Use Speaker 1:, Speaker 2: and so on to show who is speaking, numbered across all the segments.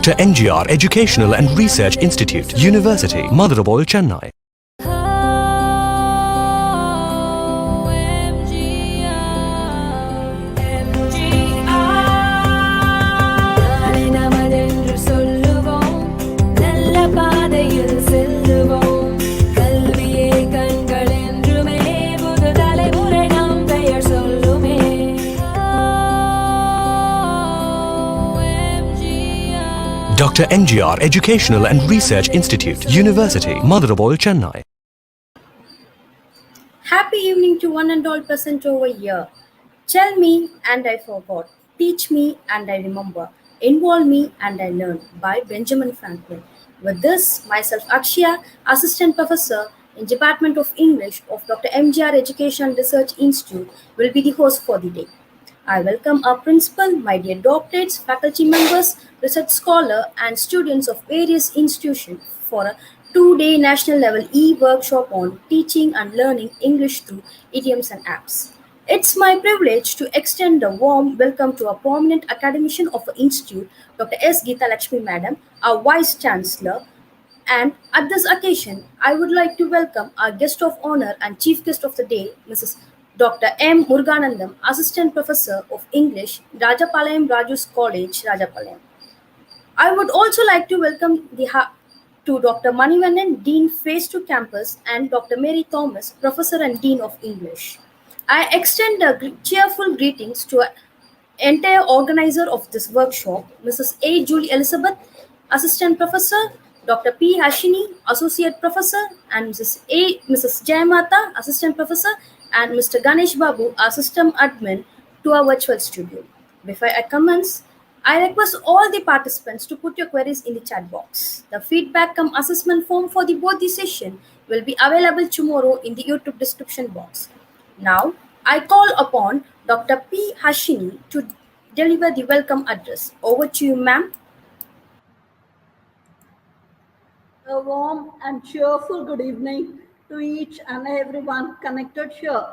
Speaker 1: Dr. NGR Educational and Research Institute, University, Madurai, Chennai. Dr. NGR Educational and Research Institute, University, Madurai, Chennai.
Speaker 2: Happy evening to one and all present over here. Tell me and I forgot. Teach me and I remember. Involve me and I learn by Benjamin Franklin. With this, myself Akshya, Assistant Professor in Department of English of Dr. MGR Education and Research Institute, will be the host for the day. I welcome our principal, my dear doctorates, faculty members, research scholar, and students of various institutions for a 2-day national level e-workshop on teaching and learning English through idioms and apps. It's my privilege to extend a warm welcome to a prominent academician of the institute, Dr. S. Geeta Lakshmi Madam, our Vice Chancellor. And at this occasion, I would like to welcome our guest of honor and chief guest of the day, Mrs. Dr. M. Muruganantham, Assistant Professor of English, Rajapalayam Rajus College, Rajapalayam. I would also like to welcome to Dr. Manivannan, Dean Phase 2 Campus, and Dr. Mary Thomas, Professor and Dean of English. I extend cheerful greetings to the entire organizer of this workshop, Mrs. A. Julie Elizabeth, Assistant Professor, Dr. P. Hashini, Associate Professor, and Mrs. Jayamata, Assistant Professor, and Mr. Ganesh Babu, our System Admin, to our virtual studio. Before I commence, I request all the participants to put your queries in the chat box. The feedback cum assessment form for both the session will be available tomorrow in the YouTube description box. Now, I call upon Dr. P. Hashini to deliver the welcome address. Over to you, ma'am.
Speaker 3: A warm and cheerful good evening to each and everyone connected here.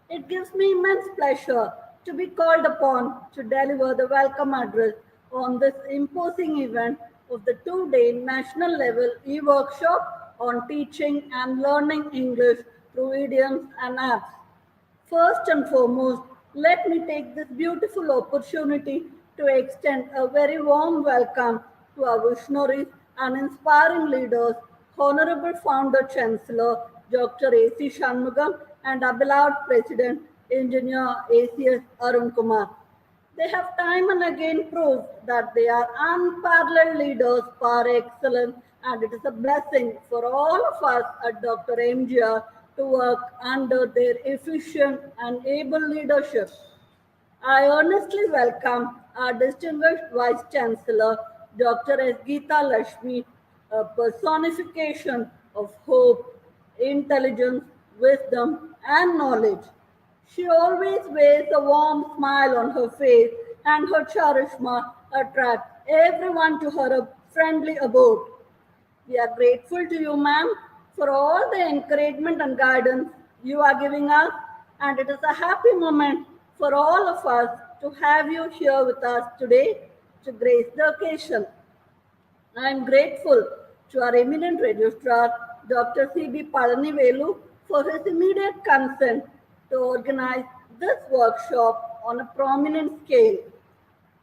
Speaker 3: It gives me immense pleasure to be called upon to deliver the welcome address on this imposing event of the 2-day national level e-workshop on teaching and learning English through idioms and apps. First and foremost, let me take this beautiful opportunity to extend a very warm welcome to our visionaries and inspiring leaders, Honorable Founder Chancellor Dr. A.C. Shanmugam and our beloved President, Engineer A.C.S. Arun Kumar. They have time and again proved that they are unparalleled leaders par excellence, and it is a blessing for all of us at Dr. MGR to work under their efficient and able leadership. I earnestly welcome our distinguished Vice Chancellor, Dr. S. Geeta Lakshmi, a personification of hope, intelligence, wisdom, and knowledge. She always wears a warm smile on her face, and her charisma attracts everyone to her friendly abode. We are grateful to you, ma'am, for all the encouragement and guidance you are giving us, and it is a happy moment for all of us to have you here with us today to grace the occasion. I am grateful to our eminent registrar, Dr. C.B. Palanivelu, for his immediate consent to organize this workshop on a prominent scale.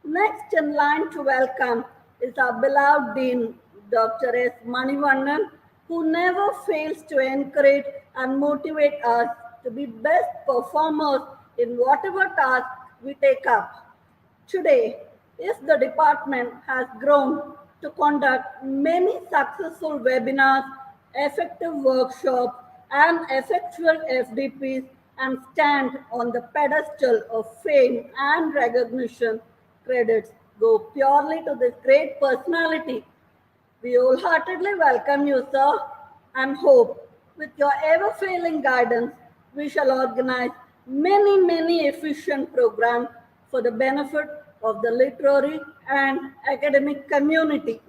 Speaker 3: Next in line to welcome is our beloved Dean, Dr. S. Manivannan, who never fails to encourage and motivate us to be best performers in whatever task we take up. Today, if the department has grown to conduct many successful webinars, effective workshops, and effectual FDPs and stand on the pedestal of fame and recognition, credits go purely to this great personality. We wholeheartedly welcome you, sir, and hope with your ever-failing guidance, we shall organize many efficient programs for the benefit of the literary and academic community.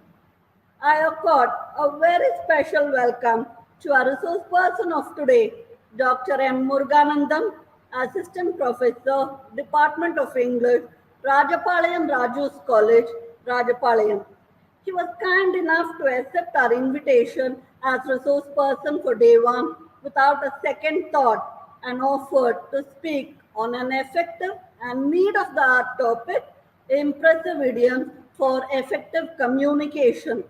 Speaker 3: I accord a very special welcome to our resource person of today, Dr. M. Muruganantham, Assistant Professor, Department of English, Rajapalayam Rajus College, Rajapalayam. He was kind enough to accept our invitation as resource person for day one without a second thought and offered to speak on an effective and need of the hour topic, impressive idioms for effective communication.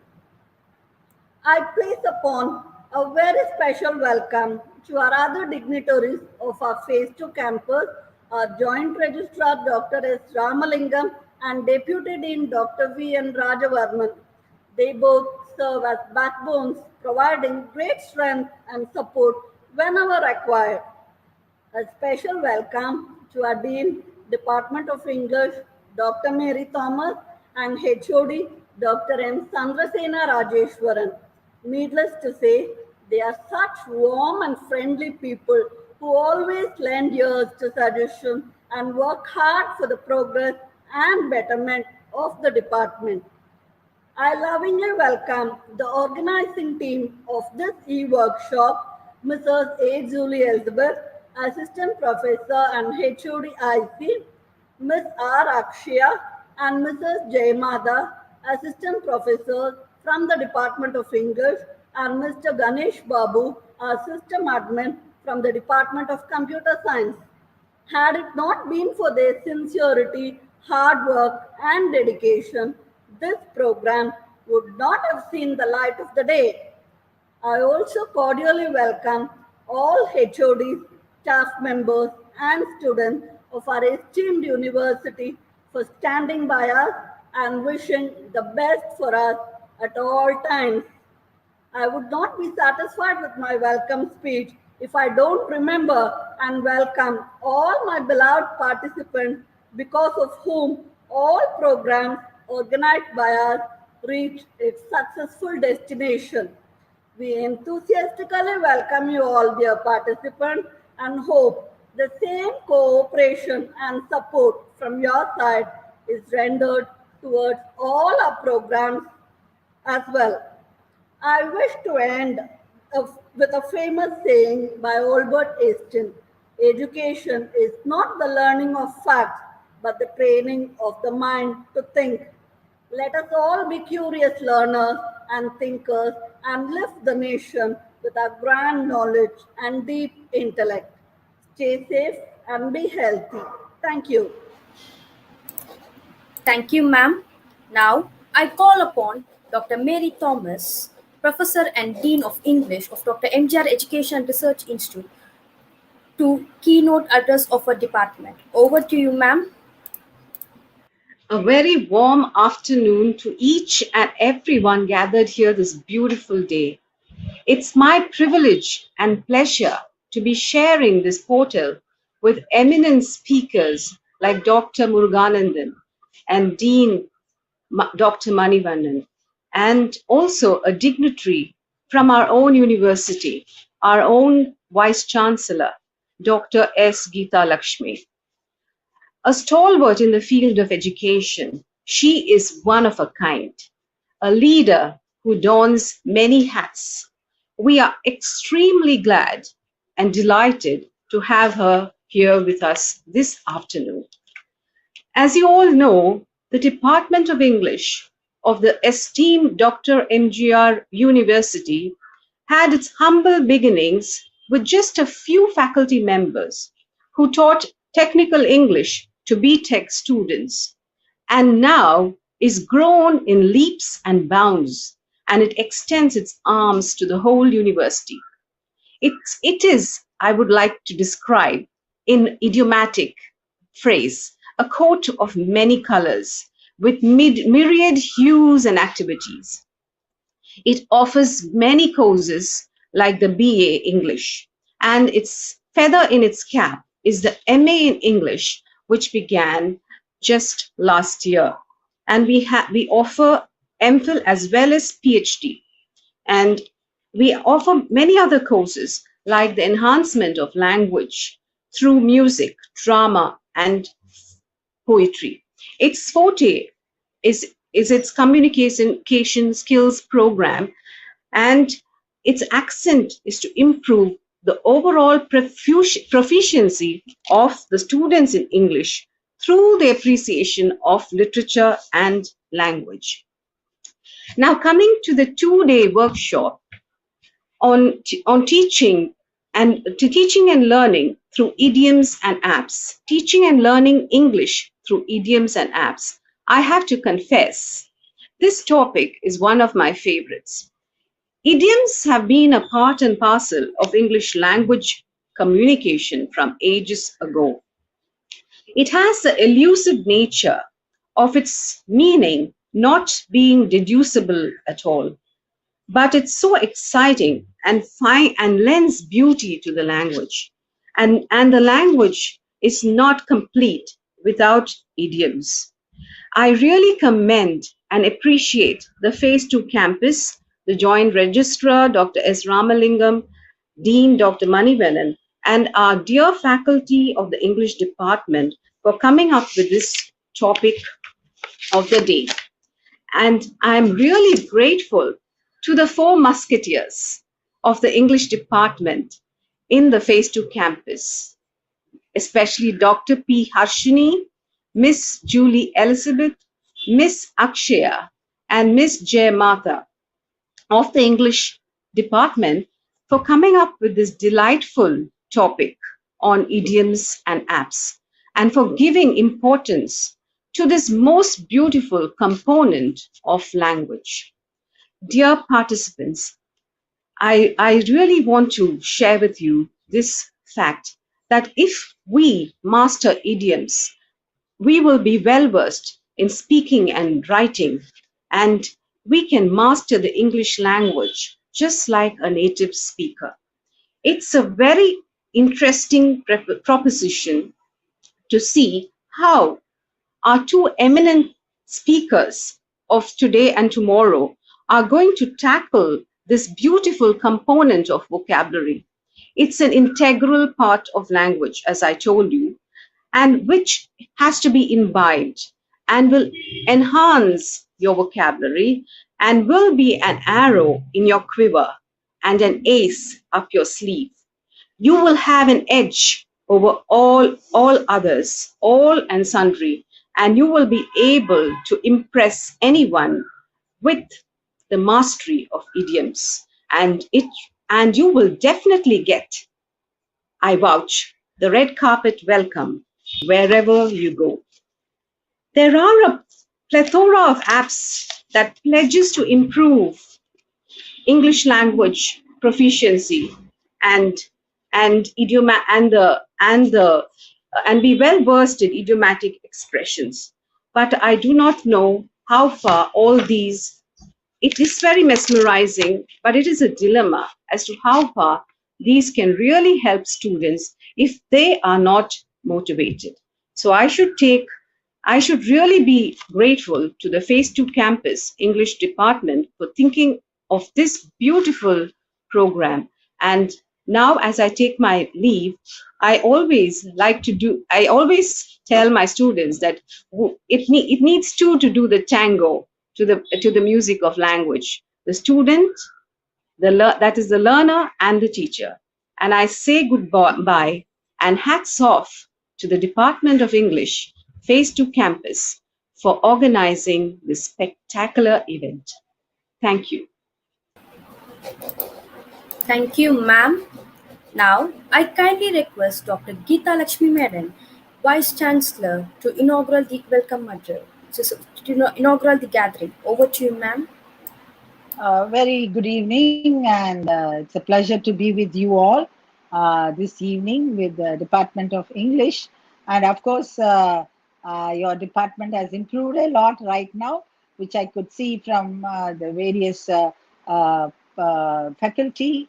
Speaker 3: I place upon a very special welcome to our other dignitaries of our Phase 2 campus, our Joint Registrar Dr. S. Ramalingam and Deputy Dean Dr. V. N. Rajavarman. They both serve as backbones, providing great strength and support whenever required. A special welcome to our Dean, Department of English, Dr. Mary Thomas, and HOD, Dr. M. Sandrasena Rajeshwaran. Needless to say, they are such warm and friendly people who always lend ears to suggestions and work hard for the progress and betterment of the department. I lovingly welcome the organizing team of this e-workshop, Mrs. A. Julie Elizabeth, Assistant Professor and HOD IC, Ms. R. Akshaya, and Mrs. Jayamada, Assistant Professor from the Department of English, and Mr. Ganesh Babu, our System Admin from the Department of Computer Science. Had it not been for their sincerity, hard work, and dedication, this program would not have seen the light of the day. I also cordially welcome all HODs, staff members, and students of our esteemed university for standing by us and wishing the best for us at all times. I would not be satisfied with my welcome speech if I don't remember and welcome all my beloved participants because of whom all programs organized by us reach its successful destination. We enthusiastically welcome you all, dear participants, and hope the same cooperation and support from your side is rendered towards all our programs as well. I wish to end with a famous saying by Albert Einstein: education is not the learning of facts, but the training of the mind to think. Let us all be curious learners and thinkers and lift the nation with our grand knowledge and deep intellect. Stay safe and be healthy. Thank you.
Speaker 2: Thank you, ma'am. Now, I call upon Dr. Mary Thomas, Professor and Dean of English of Dr. MGR Education and Research Institute, to keynote address of our department. Over to you, ma'am.
Speaker 4: A very warm afternoon to each and everyone gathered here this beautiful day. It's my privilege and pleasure to be sharing this portal with eminent speakers like Dr. Muruganantham and Dean Dr. Manivannan, and also a dignitary from our own university, our own Vice Chancellor, Dr. S. Geeta Lakshmi. A stalwart in the field of education, she is one of a kind, a leader who dons many hats. We are extremely glad and delighted to have her here with us this afternoon. As you all know, the Department of English of the esteemed Dr. MGR University had its humble beginnings with just a few faculty members who taught technical English to BTech students, and now is grown in leaps and bounds, and it extends its arms to the whole university. It is, I would like to describe in idiomatic phrase, a coat of many colors with myriad hues and activities. It offers many courses like the BA English, and its feather in its cap is the MA in English, which began just last year. And we offer MPhil as well as PhD. And we offer many other courses like the enhancement of language through music, drama, and poetry. Its forte is its communication skills program, and its accent is to improve the overall proficiency of the students in English through the appreciation of literature and language. Now, coming to the 2-day workshop on teaching and learning through idioms and apps, teaching and learning English through idioms and apps. I have to confess, this topic is one of my favorites. Idioms have been a part and parcel of English language communication from ages ago. It has the elusive nature of its meaning not being deducible at all, but it's so exciting and fine and lends beauty to the language. And the language is not complete without idioms. I really commend and appreciate the Phase 2 campus, the Joint Registrar, Dr. S. Ramalingam, Dean Dr. Manivanan, and our dear faculty of the English department for coming up with this topic of the day. And I'm really grateful to the 4 musketeers of the English department in the Phase 2 campus, especially Dr. P. Harshini, Miss Julie Elizabeth, Miss Akshaya, and Miss Jay Mata of the English department for coming up with this delightful topic on idioms and apps, and for giving importance to this most beautiful component of language. Dear participants, I really want to share with you this fact that if we master idioms, we will be well versed in speaking and writing, and we can master the English language just like a native speaker. It's a very interesting proposition to see how our 2 eminent speakers of today and tomorrow are going to tackle this beautiful component of vocabulary. It's an integral part of language, as I told you, and which has to be imbibed and will enhance your vocabulary and will be an arrow in your quiver and an ace up your sleeve. You will have an edge over all others, all and sundry, and you will be able to impress anyone with the mastery of idioms, and you will definitely get, I vouch, the red carpet welcome wherever you go. There are a plethora of apps that pledges to improve English language proficiency and be well versed in idiomatic expressions. But I do not know how far all these. It is very mesmerizing, but it is a dilemma as to how far these can really help students if they are not motivated. So I should really be grateful to the Phase 2 campus English department for thinking of this beautiful program. And now, as I take my leave, I always tell my students that it needs 2 to do the tango to the music of language. The student, that is the learner, and the teacher. And I say goodbye and hats off to the Department of English Phase 2 campus for organizing this spectacular event. Thank you.
Speaker 2: Thank you, ma'am. Now, I kindly request Dr. Geeta Lakshmi Medan, Vice Chancellor, to inaugural the welcome address, to inaugural the gathering. Over to you, ma'am.
Speaker 5: Very good evening, and it's a pleasure to be with you all this evening with the Department of English. And of course, your department has improved a lot right now, which I could see from the various faculty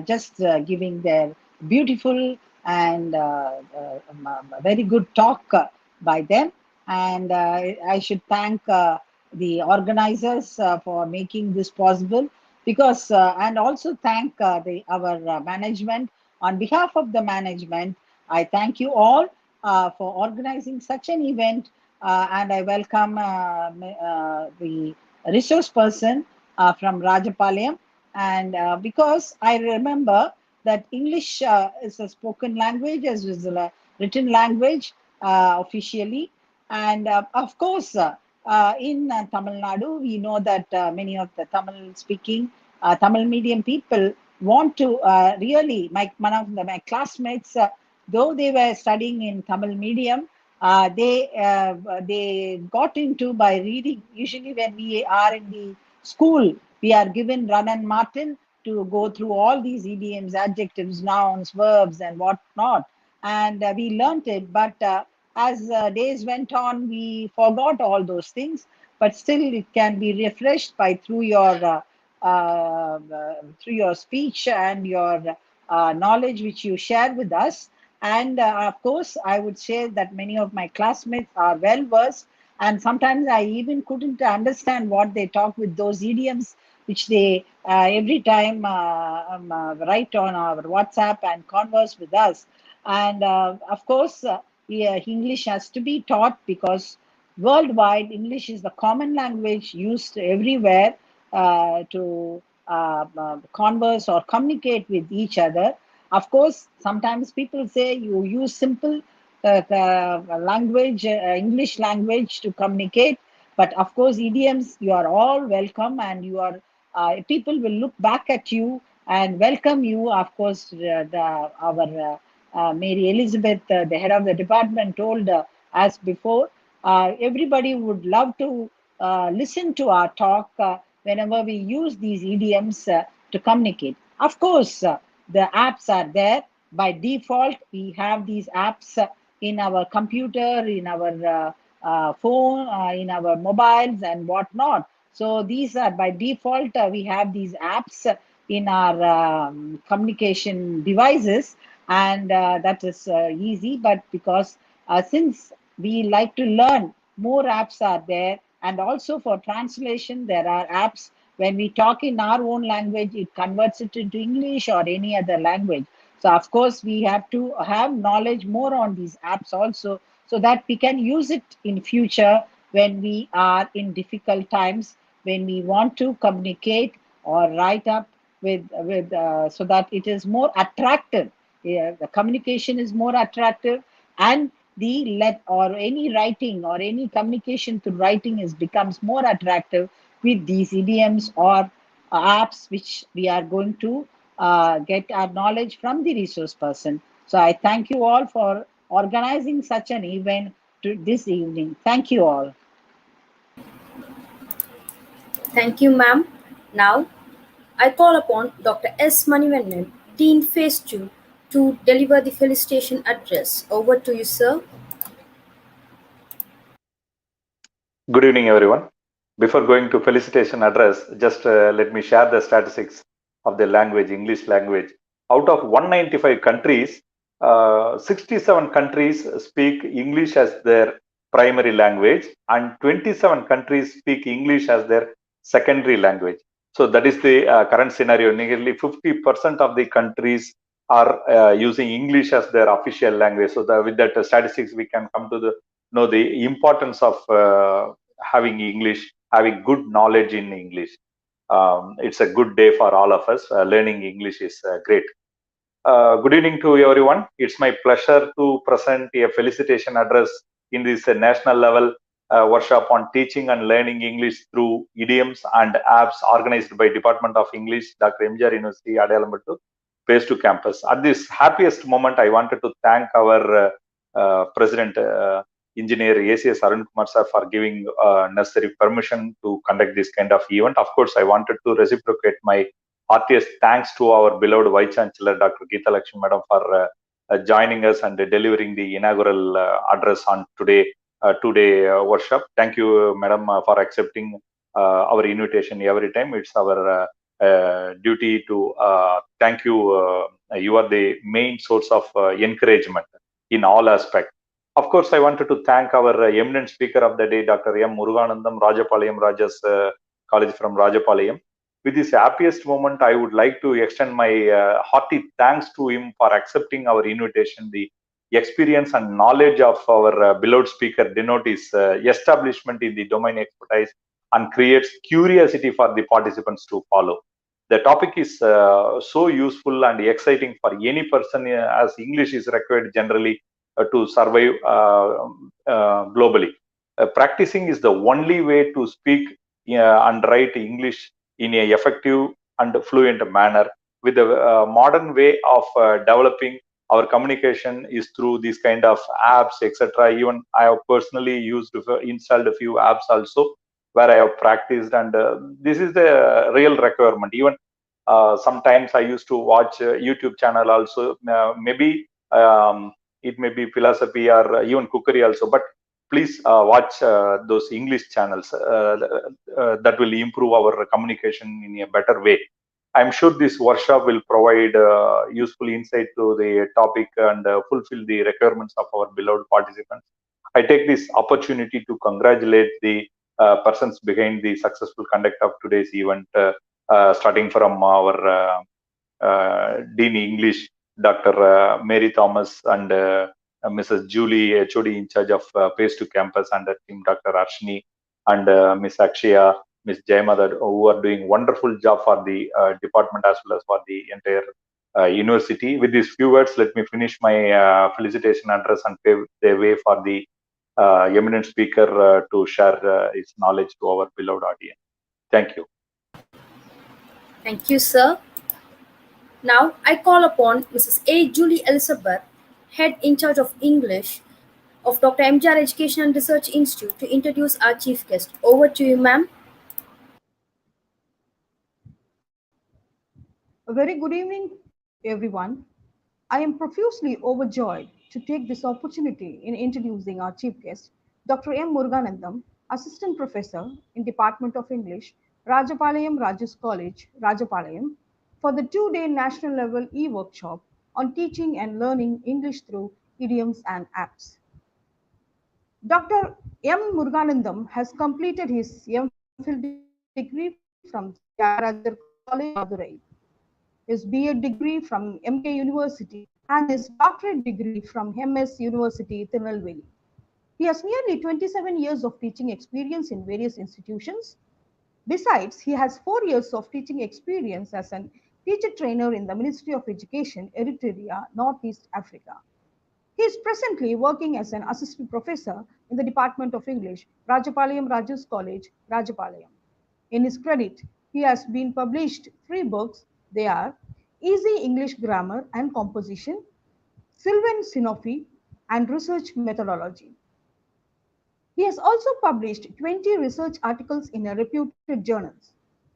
Speaker 5: just giving their beautiful and very good talk by them. And I should thank the organizers for making this possible, because and also thank our management. On behalf of the management, I thank you all for organizing such an event, and I welcome the resource person from Rajapalayam. And because I remember that English is a spoken language as well as a written language officially, and of course in Tamil Nadu, we know that many of the Tamil speaking, Tamil medium people want to really, one of my classmates, though they were studying in Tamil medium, they got into by reading. Usually, when we are in the school, we are given Run and Martin to go through all these idioms, adjectives, nouns, verbs, and what not. And we learnt it, but as days went on, we forgot all those things. But still, it can be refreshed by through your speech and your knowledge which you share with us. And of course, I would say that many of my classmates are well versed, and sometimes I even couldn't understand what they talk with those idioms which they every time write on our WhatsApp and converse with us. And of course, yeah, English has to be taught because worldwide English is the common language used everywhere to converse or communicate with each other. Of course, sometimes people say you use simple language, English language to communicate, but of course, idioms, you are all welcome, and you are people will look back at you and welcome you. Of course, our Mary Elizabeth, the head of the department, told us before, everybody would love to listen to our talk whenever we use these idioms to communicate. Of course, the apps are there. By default, we have these apps in our computer, in our phone, in our mobiles, and whatnot. So these are by default, we have these apps in our communication devices, and that is easy. But because since we like to learn, more apps are there, and also for translation, there are apps. When we talk in our own language, it converts it into English or any other language. So, of course, we have to have knowledge more on these apps also, so that we can use it in future when we are in difficult times, when we want to communicate or write up with so that it is more attractive. Yeah, the communication is more attractive, and the let or any writing or any communication through writing is becomes more attractive with these idioms or apps which we are going to get our knowledge from the resource person. So I thank you all for organizing such an event to this evening. Thank you all.
Speaker 2: Thank you, ma'am. Now, I call upon Dr. S. Manivannan, Dean Phase 2, to deliver the felicitation address. Over to you, sir.
Speaker 6: Good evening, everyone. Before going to felicitation address, just let me share the statistics of the language, English language. Out of 195 countries, 67 countries speak English as their primary language, and 27 countries speak English as their secondary language. So that is the current scenario. Nearly 50% of the countries are using English as their official language. So with that statistics, we can come to know the importance of having English, having good knowledge in English. It's a good day for all of us. Learning English is great. Good evening to everyone. It's my pleasure to present a felicitation address in this national level workshop on teaching and learning English through idioms and apps organized by Department of English, Dr. MGR University, Adayalampattu, Phase 2 campus. At this happiest moment, I wanted to thank our President, Engineer ACS Arun Kumar sir, for giving necessary permission to conduct this kind of event. Of course, I wanted to reciprocate my heartiest thanks to our beloved Vice Chancellor, Dr. Geeta Lakshmi Madam, for joining us and delivering the inaugural address on today workshop. Thank you, Madam, for accepting our invitation every time. It's our duty to thank you. You are the main source of encouragement in all aspects. Of course, I wanted to thank our eminent speaker of the day, Dr. M. Muruganantham, Rajapalayam, Rajus College from Rajapalayam. With this happiest moment, I would like to extend my hearty thanks to him for accepting our invitation. The experience and knowledge of our beloved speaker denote his establishment in the domain expertise and creates curiosity for the participants to follow. The topic is so useful and exciting for any person, as English is required generally to survive globally. practicing is the only way to speak and write English in a effective and fluent manner. With the modern way of developing our communication is through these kind of apps, etc. Even I have personally installed a few apps also where I have practiced, and this is the real requirement. Even sometimes I used to watch YouTube channel also. Maybe it may be philosophy or even cookery also, but please watch those English channels that will improve our communication in a better way. I'm sure this workshop will provide useful insight to the topic and fulfill the requirements of our beloved participants. I take this opportunity to congratulate the persons behind the successful conduct of today's event, starting from our Dean English, Dr. Mary Thomas, and Mrs. Julie, HOD in charge of Pace to Campus, and team Dr. Arshini, and Miss Akshaya, Miss Jayamada, who are doing wonderful job for the department as well as for the entire university. With these few words, let me finish my felicitation address and pave the way for the eminent speaker to share his knowledge to our beloved audience. Thank you.
Speaker 2: Thank you, sir. Now I call upon Mrs. A. Julie Elizabeth, Head in charge of English of Dr. MGR Education and Research Institute, to introduce our chief guest. Over to you, ma'am.
Speaker 7: A very good evening, everyone. I am profusely overjoyed to take this opportunity in introducing our chief guest, Dr. M. Muruganantham, Assistant Professor in Department of English, Rajapalayam Rajus College, Rajapalayam, for the two-day national level e-workshop on teaching and learning English through idioms and apps. Dr. M. Muruganantham has completed his MPhil degree from Tyagarajar College, Madurai, his B.Ed degree from MK University, and his doctorate degree from MS University, Tirunelveli. He has nearly 27 years of teaching experience in various institutions. Besides, he has 4 years of teaching experience as an teacher trainer in the Ministry of Education, Eritrea, Northeast Africa. He is presently working as an assistant professor in the Department of English, Rajapalayam Rajus College, Rajapalayam. In his credit, he has been published 3 books. They are Easy English Grammar and Composition, Sylvan Sinophy, and Research Methodology. He has also published 20 research articles in reputed journals.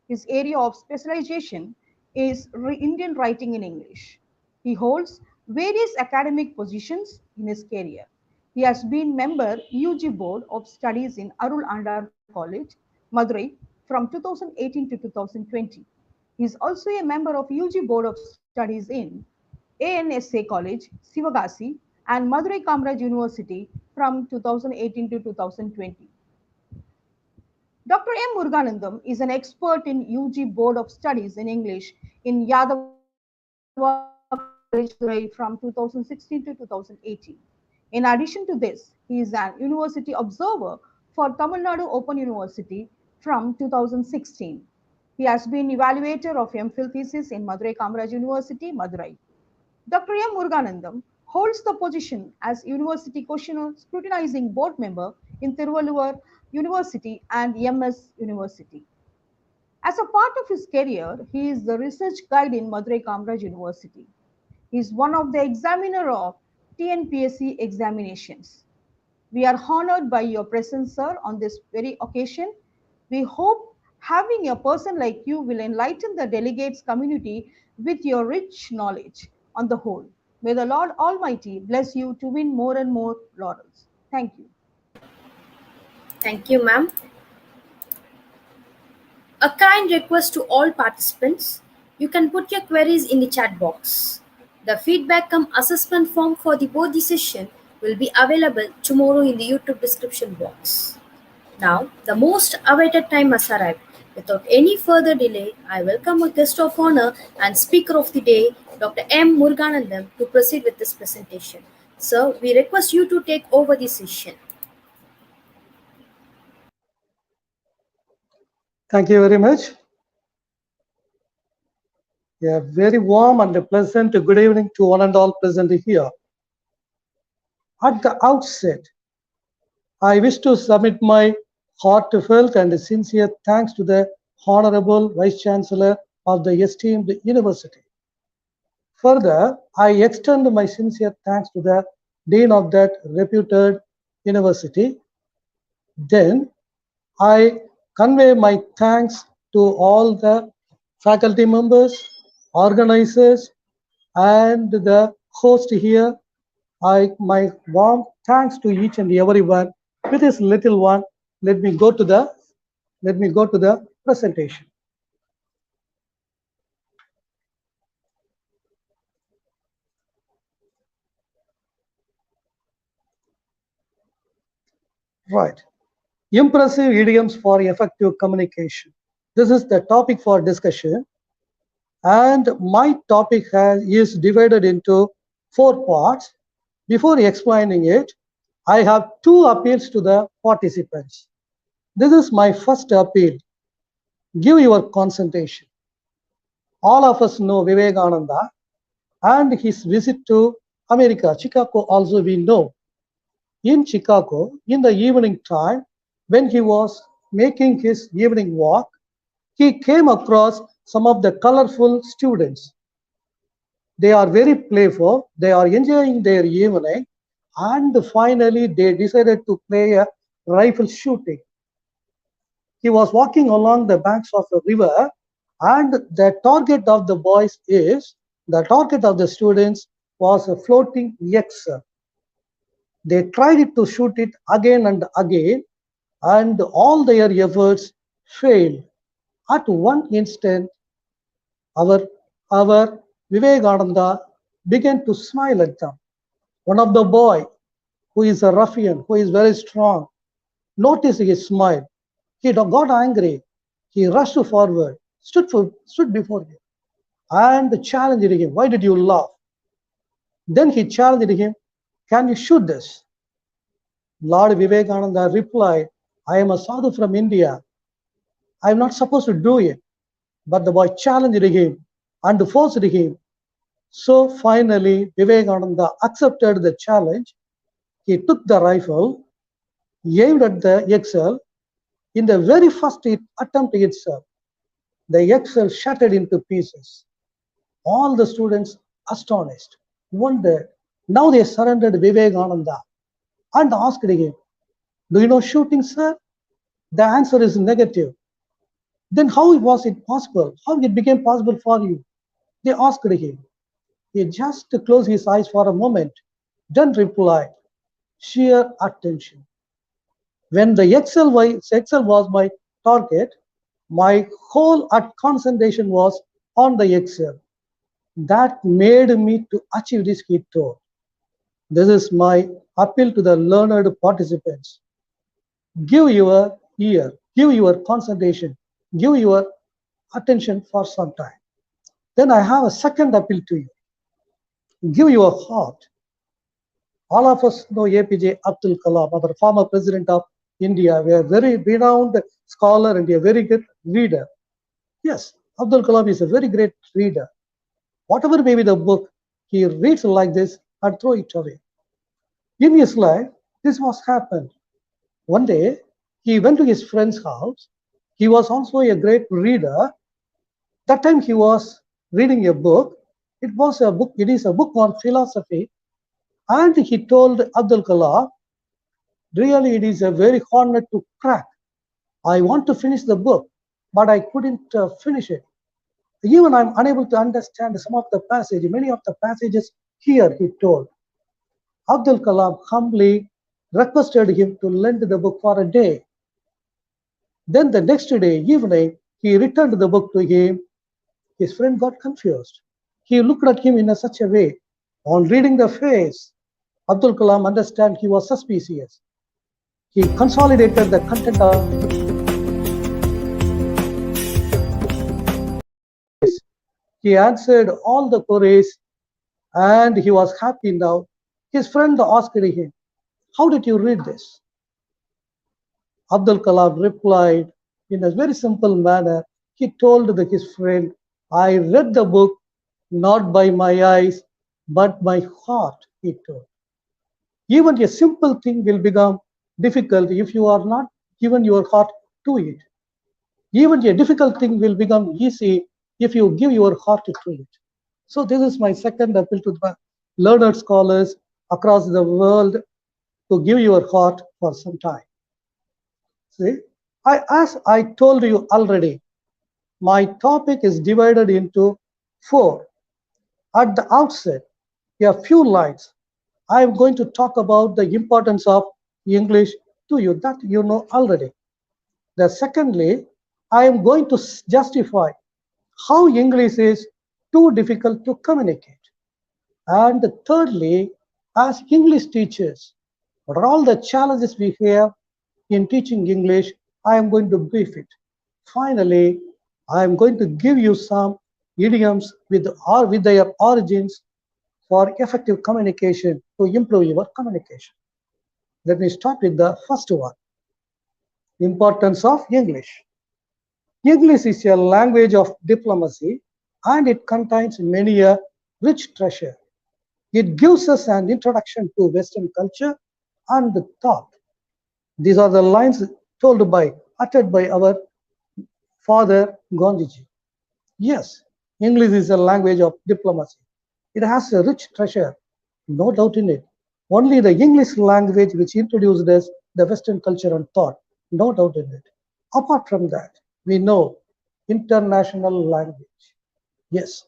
Speaker 7: His area of specialization is Indian writing in English. He holds various academic positions in his career. He has been member UG Board of Studies in Arul Andar College, Madurai from 2018 to 2020. He is also a member of UG Board of Studies in ANSA College, Sivagasi, and Madurai Kamraj University from 2018 to 2020. Dr. M. Muruganantham is an expert in UG Board of Studies in English in Yadava College, Madurai from 2016 to 2018. In addition to this, he is an university observer for Tamil Nadu Open University from 2016. He has been evaluator of MPhil thesis in Madurai Kamraj University, Madurai. Dr. M. Muruganantham holds the position as University Questioner Scrutinizing Board member in Tiruvallur University and MS University. As a part of his career, he is the research guide in Madurai Kamraj University. He is one of the examiner of TNPSC examinations. We are honored by your presence, sir, on this very occasion. We hope having a person like you will enlighten the delegates community with your rich knowledge on the whole. May the Lord Almighty bless you to win more and more laurels. Thank you.
Speaker 2: Thank you, ma'am. A kind request to all participants: you can put your queries in the chat box. The feedback cum assessment form for both the session will be available tomorrow in the YouTube description box. Now, the most awaited time has arrived. Without any further delay, I welcome a guest of honor and speaker of the day, Dr. M. Muruganantham, to proceed with this presentation. Sir, we request you to take over the session.
Speaker 8: Thank you very much. A very warm and pleasant good evening to one and all present here. At the outset, I wish to submit my heartfelt and sincere thanks to the Honorable Vice Chancellor of the esteemed university. Further, I extend my sincere thanks to the Dean of that reputed university. Then, I convey my thanks to all the faculty members, organizers, and the host here. My warm thanks to each and everyone. With this little one, let me go to the presentation. Right. Impressive idioms for effective communication. This is the topic for discussion, and my topic is divided into 4 parts. Before explaining it, I have 2 appeals to the participants. This is my first appeal. Give your concentration. All of us know Vivekananda and his visit to America, Chicago also we know. In Chicago, in the evening time, when he was making his evening walk, he came across some of the colorful students. They are very playful, they are enjoying their evening, and finally they decided to play a rifle shooting. He was walking along the banks of a river, and the target of the students was a floating X. They tried to shoot it again and again, and all their efforts failed. At one instant, our Vivekananda began to smile at them. One of the boy, who is a ruffian, who is very strong, noticed his smile. He got angry. He rushed forward, stood before him, and challenged him. Why did you laugh? Then he challenged him. Can you shoot this? Lord Vivekananda replied, I am a sadhu from India. I am not supposed to do it. But the boy challenged him and forced him. So finally, Vivekananda accepted the challenge. He took the rifle, aimed at the XL. In the very first attempt itself, the XL shattered into pieces. All the students, astonished, wondered. Now they surrendered Vivekananda and asked him, do you know shooting, sir? The answer is negative. Then how was it possible? How it became possible for you? They asked him. He just closed his eyes for a moment, then replied, sheer attention. When the XL was my target, my whole concentration was on the XL. That made me to achieve this, he told. This is my appeal to the learned participants. Give your ear, give your concentration, give your attention for some time. Then I have a second appeal to you. Give your heart. All of us know APJ Abdul Kalam, our former president of India, a very renowned scholar and a very good reader. Yes, Abdul Kalam is a very great reader. Whatever may be the book, he reads like this and throw it away. In his life, this was happened. One day, he went to his friend's house. He was also a great reader. That time he was reading a book. It is a book on philosophy. And he told Abdul Kalam, really it is a very hard nut to crack. I want to finish the book, but I couldn't finish it. Even I'm unable to understand some of the passages, many of the passages here, he told. Abdul Kalam humbly requested him to lend the book for a day. Then the next day, evening, he returned the book to him. His friend got confused. He looked at him in such a way. On reading the face, Abdul Kalam understood he was suspicious. He consolidated the content of he answered all the queries and he was happy now. His friend asked him, how did you read this? Abdul Kalam replied in a very simple manner. He told his friend, I read the book not by my eyes, but my heart, he told. Even a simple thing will become difficult if you are not given your heart to it. Even a difficult thing will become easy if you give your heart to it. So this is my second appeal to the learned scholars across the world to give your heart for some time. See, as I told you already, my topic is divided into 4. At the outset, a few lines. I am going to talk about the importance of English to you, that you know already. Secondly, I am going to justify how English is too difficult to communicate. And thirdly, as English teachers, what are all the challenges we have in teaching English? I am going to brief it. Finally, I am going to give you some idioms with their origins for effective communication to improve your communication. Let me start with the first one. Importance of English. English is a language of diplomacy and it contains many a rich treasure. It gives us an introduction to Western culture and thought. These are the lines uttered by our father Gandhiji. Yes, English is a language of diplomacy. It has a rich treasure, no doubt in it. Only the English language which introduced us the Western culture and thought, no doubt in it. Apart from that, we know international language. Yes,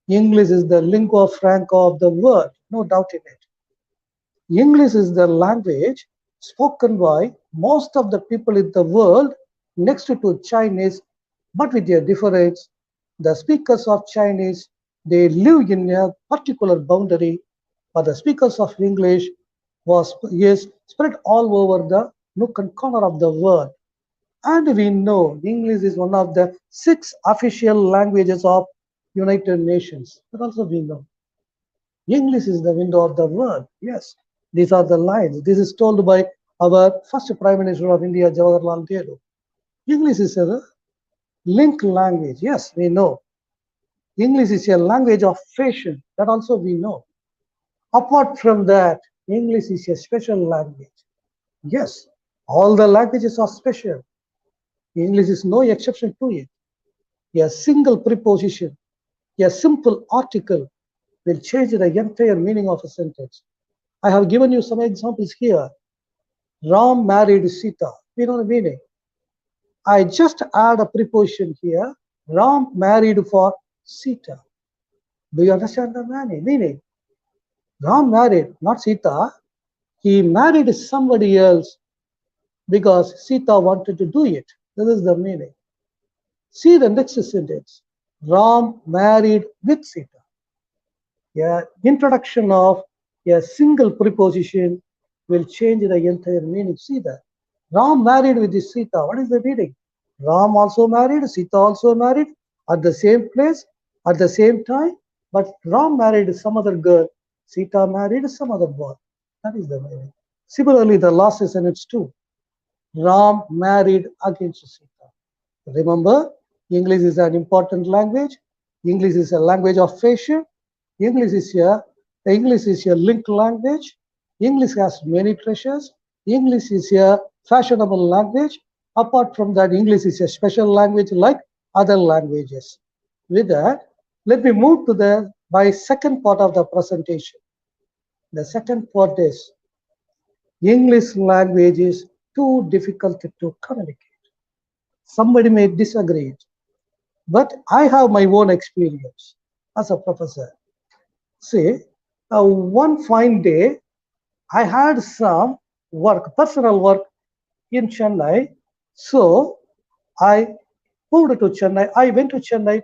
Speaker 8: English is the lingua franca of the world, no doubt in it. English is the language spoken by most of the people in the world next to Chinese, but with a difference. The speakers of Chinese, they live in a particular boundary, but the speakers of English is spread all over the nook and corner of the world. And we know English is one of the 6 official languages of United Nations. But also we know English is the window of the world. Yes, these are the lines. This is told by our first Prime Minister of India, Jawaharlal Nehru. English is a link language. Yes, we know. English is a language of fashion. That also we know. Apart from that, English is a special language. Yes, all the languages are special. English is no exception to it. A single preposition, a simple article will change the entire meaning of a sentence. I have given you some examples here. Ram married Sita. We know the meaning. I just add a preposition here. Ram married for Sita. Do you understand the meaning? Ram married, not Sita. He married somebody else because Sita wanted to do it. This is the meaning. See the next sentence. Ram married with Sita. Yeah, introduction of a single preposition will change the entire meaning. See that. Ram married with Sita. What is the meaning? Ram also married, Sita also married at the same place, at the same time, but Ram married some other girl, Sita married some other boy. That is the meaning. Similarly, the last sentence too. Ram married against Sita. Remember, English is an important language. English is a language of fashion. English is a linked language. English has many treasures. English is a fashionable language. Apart from that, English is a special language like other languages. With that, let me move to my second part of the presentation. The second part is English language is too difficult to communicate. Somebody may disagree, but I have my own experience as a professor. See, one fine day, I had some personal work in Chennai. So I moved to Chennai. I went to Chennai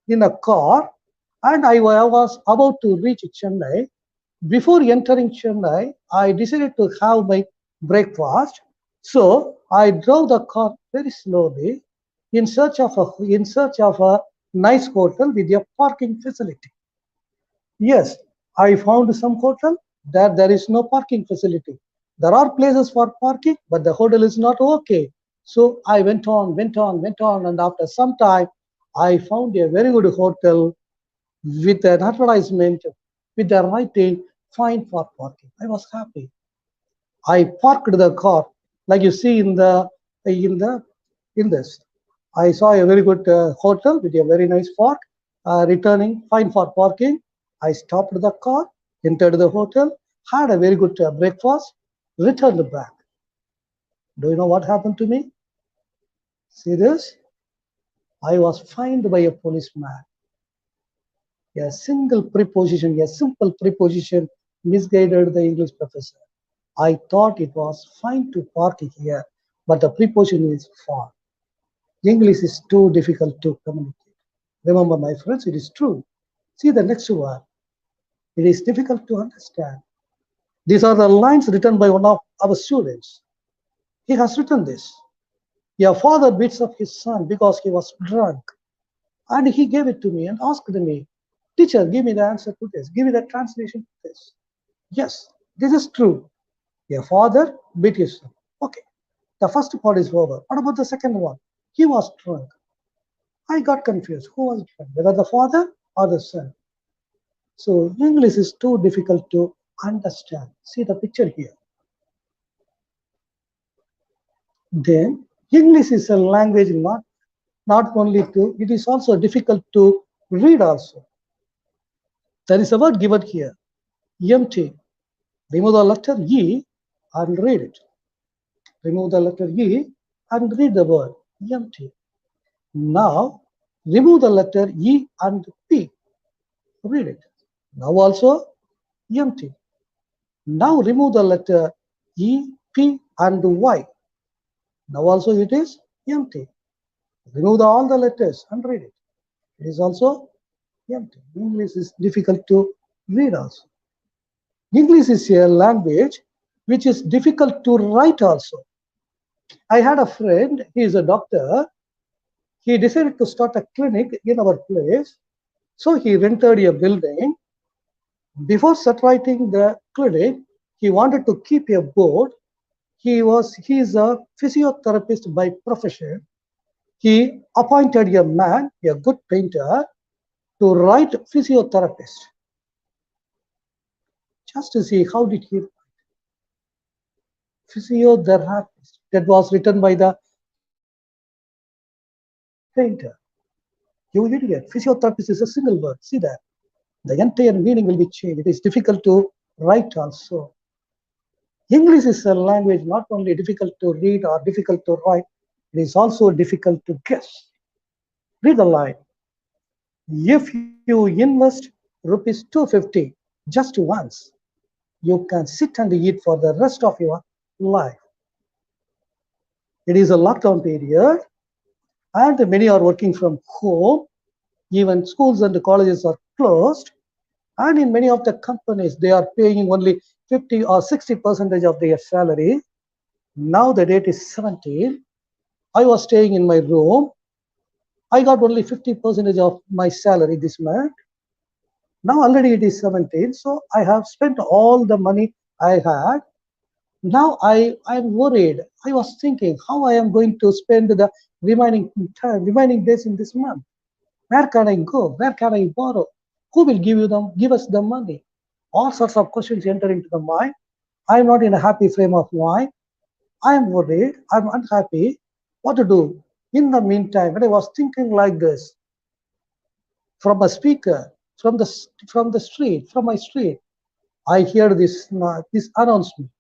Speaker 8: in a car and I was about to reach Chennai. Before entering Chennai, I decided to have my breakfast. So I drove the car very slowly in search of a nice hotel with a parking facility. Yes, I found some hotel that there is no parking facility. There are places for parking, but the hotel is not okay. So I went on, and after some time, I found a very good hotel with an advertisement with the writing "fine for parking." I was happy. I parked the car, like you see in this. I saw a very good hotel with a very nice park. Returning, fine for parking. I stopped the car, entered the hotel, had a very good breakfast, returned back. Do you know what happened to me? See this? I was fined by a policeman. A single preposition, a simple preposition misguided the English professor. I thought it was fine to park here, but the preposition is for. English is too difficult to communicate. Remember, my friends, it is true. See the next word. It is difficult to understand. These are the lines written by one of our students. He has written this. Your father beats up his son because he was drunk. And he gave it to me and asked me, teacher, give me the answer to this. Give me the translation to this. Yes, this is true. Your father beat his son. Okay, the first part is over. What about the second one? He was drunk. I got confused. Who was drunk? Whether the father or the son? So English is too difficult to understand. See the picture here. Then English is a language not only to, it is also difficult to read also. There is a word given here, empty. Remove the letter E and read it. Remove the letter E and read the word, empty. Now, remove the letter E and P. Read it. Now also, empty. Now remove the letter E, P and Y. Now also it is empty. Remove all the letters and read it. It is also empty. English is difficult to read also. English is a language which is difficult to write also. I had a friend, he is a doctor. He decided to start a clinic in our place. So he rented a building. Before saturating the clinic, he wanted to keep a board. He is a physiotherapist by profession. He appointed a man, a good painter, to write physiotherapist. Just to see how did he write. Physiotherapist. That was written by the painter. You idiot. Physiotherapist is a single word. See that. The entire meaning will be changed. It is difficult to write also. English is a language not only difficult to read or difficult to write, it is also difficult to guess. Read the line. If you invest rupees 250 just once, you can sit and eat for the rest of your life. It is a lockdown period and many are working from home. Even schools and colleges are closed. And in many of the companies, they are paying only 50 or 60% of their salary. Now the date is 17. I was staying in my room. I got only 50% of my salary this month. Now already it is 17. So I have spent all the money I had. Now I'm worried. I was thinking how I am going to spend the remaining days in this month. Where can I go? Where can I borrow? Who will give us the money? All sorts of questions enter into the mind. I am not in a happy frame of mind. I am worried. I'm unhappy. What to do? In the meantime, when I was thinking like this, from a speaker, from my street, I hear this announcement.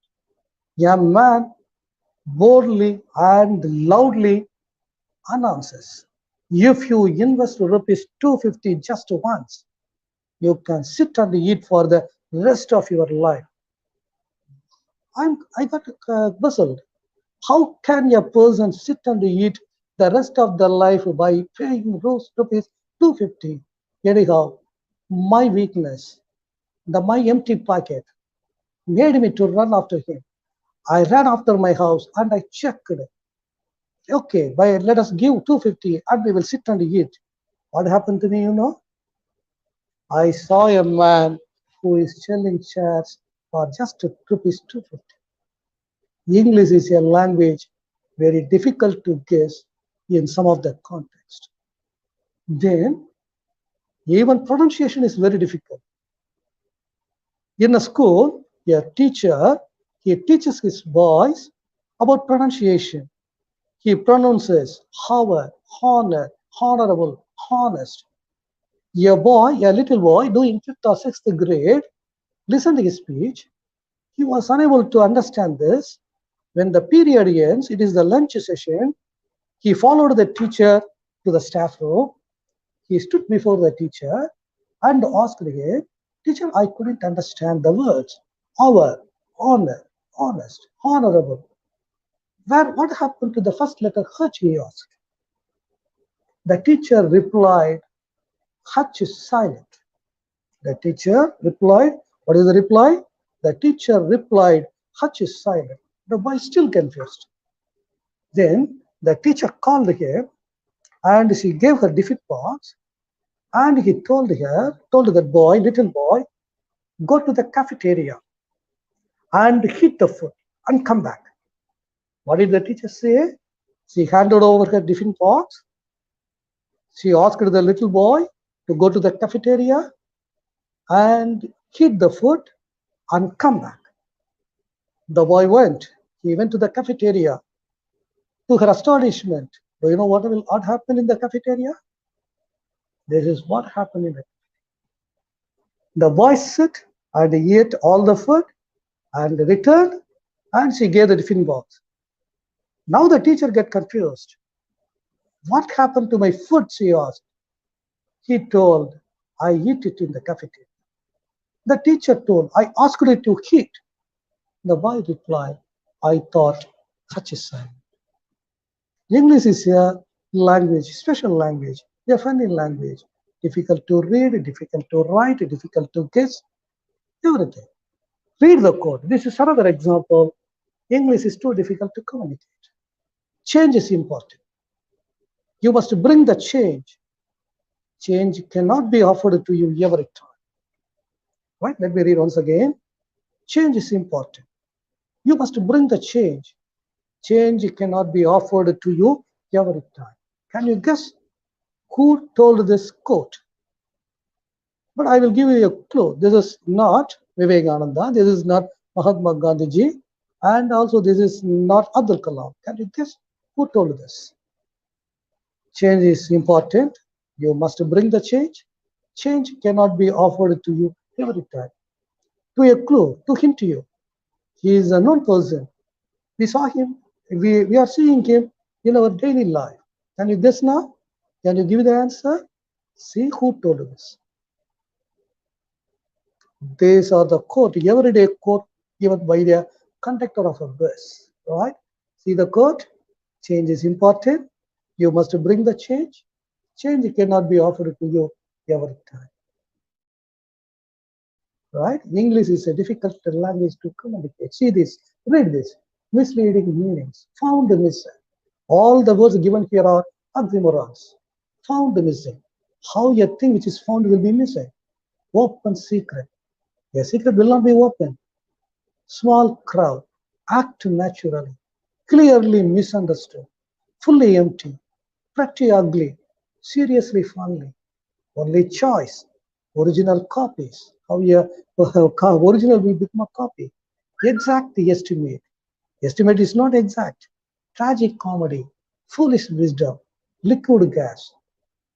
Speaker 8: A man boldly and loudly announces, if you invest rupees 250 just once, you can sit and eat for the rest of your life. I got puzzled. How can a person sit and eat the rest of their life by paying rupees 250? Anyhow, my weakness, my empty pocket, made me to run after him. I ran after my house and I checked. Okay, let us give 250 and we will sit and eat. What happened to me, you know? I saw a man who is selling chairs for just rupees 250. English is a language very difficult to guess in some of the context. Then, even pronunciation is very difficult. In a school, a teacher, He teaches his boys about pronunciation. He pronounces hover, honor, honorable, honest. A little boy doing 5th or 6th grade, listened to his speech. He was unable to understand this. When the period ends, it is the lunch session. He followed the teacher to the staff room. He stood before the teacher and asked him, "Teacher, I couldn't understand the words. Hour, honor, honest, honorable. What happened to the first letter H?" he asked. The teacher replied, "H is silent." The teacher replied, what is the reply? The teacher replied, "H is silent." The boy still confused. Then the teacher called him and she gave her different box and he told that boy, little boy, go to the cafeteria and eat the food and come back. What did the teacher say? She handed over her different box. She asked the little boy to go to the cafeteria and eat the food and come back. The boy went. He went to the cafeteria. To her astonishment, do you know what happened in the cafeteria? This is what happened in it. The boy sit and ate all the food and returned and she gave the tiffin box. Now the teacher get confused. What happened to my food? She asked. He told, I eat it in the cafeteria. The teacher told, I asked you to eat. The boy replied, I thought such a sign. English is a language, special language, a funny language, difficult to read, difficult to write, difficult to guess, everything. Read the code. This is another example. English is too difficult to communicate. Change is important. You must bring the change. Change cannot be offered to you every time. Right? Let me read once again. Change is important. You must bring the change. Change cannot be offered to you every time. Can you guess who told this quote? But I will give you a clue. This is not Vivekananda. This is not Mahatma Gandhi, and also this is not Abdul Kalam. Can you guess who told this? Change is important. You must bring the change. Change cannot be offered to you every time. To a clue, to hint to you, he is a known person. We saw him, we are seeing him in our daily life. Can you guess now? Can you give the answer? See who told this. These are the quote, everyday quote given by the conductor of a bus. Right? See the quote? Change is important. You must bring the change. Change cannot be offered to you every time. Right? English is a difficult language to communicate. See this, read this. Misleading meanings, found missing. All the words given here are oxymorons. Found missing. How a thing which is found will be missing. Open secret. A secret will not be open. Small crowd. Act naturally. Clearly misunderstood. Fully empty. Pretty ugly. Seriously funny. Only choice. Original copies. How original will become a copy. Exact estimate. Estimate is not exact. Tragic comedy. Foolish wisdom. Liquid gas.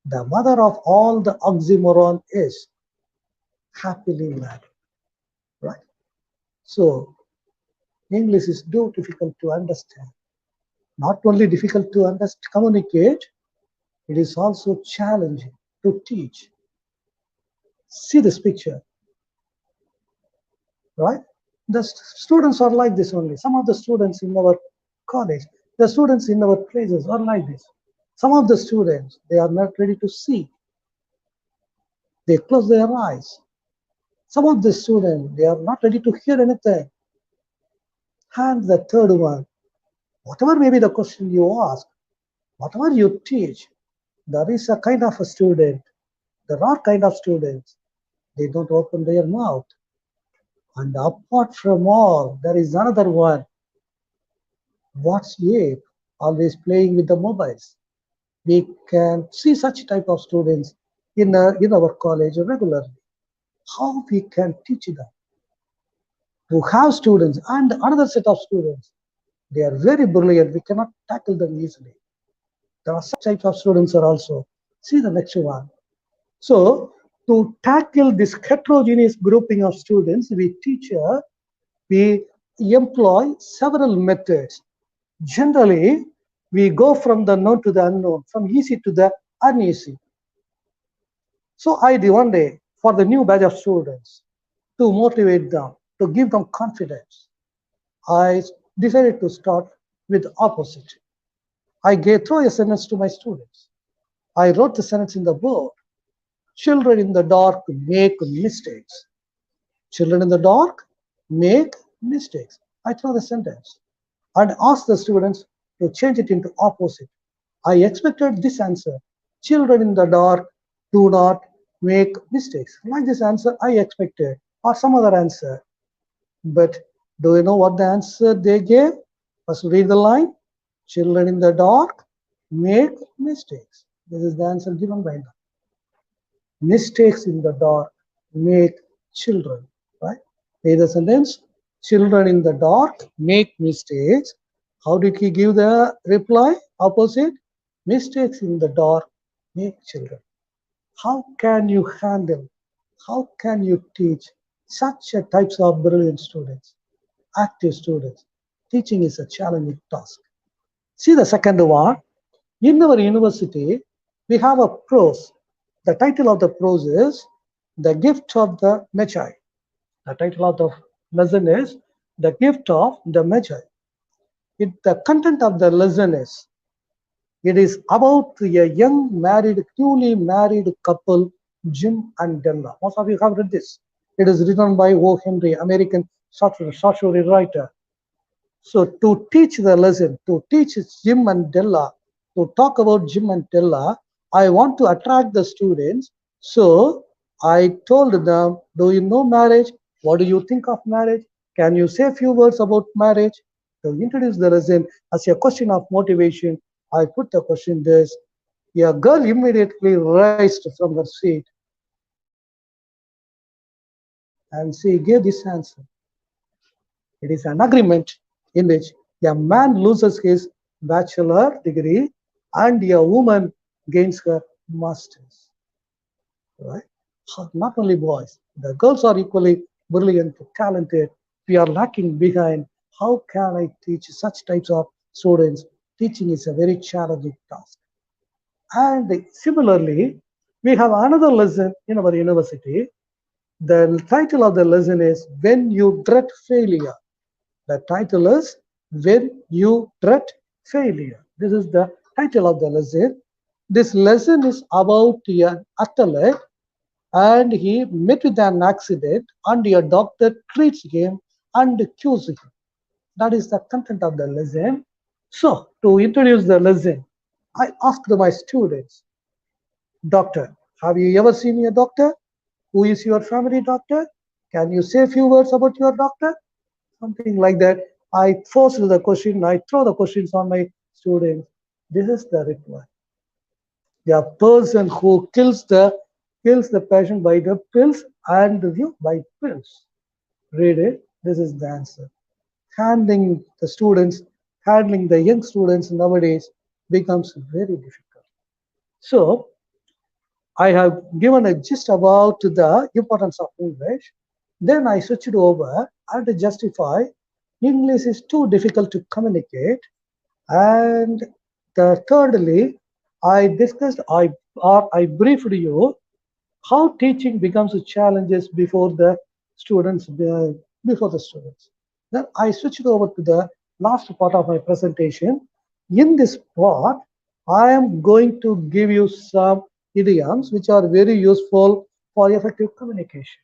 Speaker 8: The mother of all the oxymoron is happily married. Right? So, English is too difficult to understand. Not only difficult to communicate, it is also challenging to teach. See this picture. Right? The students are like this only. Some of the students in our college, the students in our places are like this. Some of the students, they are not ready to see. They close their eyes. Some of the students, they are not ready to hear anything. And the third one, whatever may be the question you ask, whatever you teach, there is a kind of a student, there are kind of students, they don't open their mouth. And apart from all, there is another one. What's ape? Always playing with the mobiles. We can see such type of students in our college regularly. How we can teach them? who have students and another set of students. They are very brilliant. We cannot tackle them easily. There are such types of students are also. See the next one. So to tackle this heterogeneous grouping of students, we employ several methods. Generally, we go from the known to the unknown, from easy to the uneasy. So I did one day for the new batch of students to motivate them, to give them confidence. I decided to start with opposite. I gave throw a sentence to my students. I wrote the sentence in the board. Children in the dark make mistakes. Children in the dark make mistakes. I throw the sentence and ask the students to change it into opposite. I expected this answer. Children in the dark do not make mistakes. Like this answer I expected, or some other answer. But do you know what the answer they gave? First read the line. Children in the dark make mistakes. This is the answer given by them. Mistakes in the dark make children, right? Read the sentence. Children in the dark make mistakes. How did he give the reply? Opposite. Mistakes in the dark make children. How can you handle, how can you teach such a types of brilliant students, active students? Teaching is a challenging task. See the second one. In our university, we have a prose. The title of the prose is The Gift of the Magi. The title of the lesson is The Gift of the Magi. The content of the lesson is, it is about a young newly married couple, Jim and Della. Most of you have read this. It is written by O. Henry, American short story writer. So to teach the lesson, to teach Jim and Della, to talk about Jim and Della, I want to attract the students. So I told them, do you know marriage? What do you think of marriage? Can you say a few words about marriage? To introduce the lesson as a question of motivation, I put the question this. A girl immediately raised from her seat and she gave this answer. It is an agreement in which a man loses his bachelor degree and a woman gains her master's. Right? Not only boys, the girls are equally brilliant, talented. We are lacking behind. How can I teach such types of students? Teaching is a very challenging task. And similarly, we have another lesson in our university. The title of the lesson is When You Dread Failure. The title is When You Dread Failure. This is the title of the lesson. This lesson is about an athlete and he met with an accident and a doctor treats him and cures him. That is the content of the lesson. So to introduce the lesson, I asked my students, doctor, have you ever seen a doctor? Who is your family doctor? Can you say a few words about your doctor? Something like that. I forced the question, I throw the questions on my students. This is the reply. A person who kills the patient by the pills and by pills. Read it. This is the answer. Handling the students, handling the young students nowadays becomes very difficult. So I have given a gist about the importance of English. Then I switched over and justify English is too difficult to communicate. And thirdly, I discussed, I briefed you how teaching becomes challenges before the students. Then I switched over to the last part of my presentation. In this part, I am going to give you some idioms which are very useful for effective communication.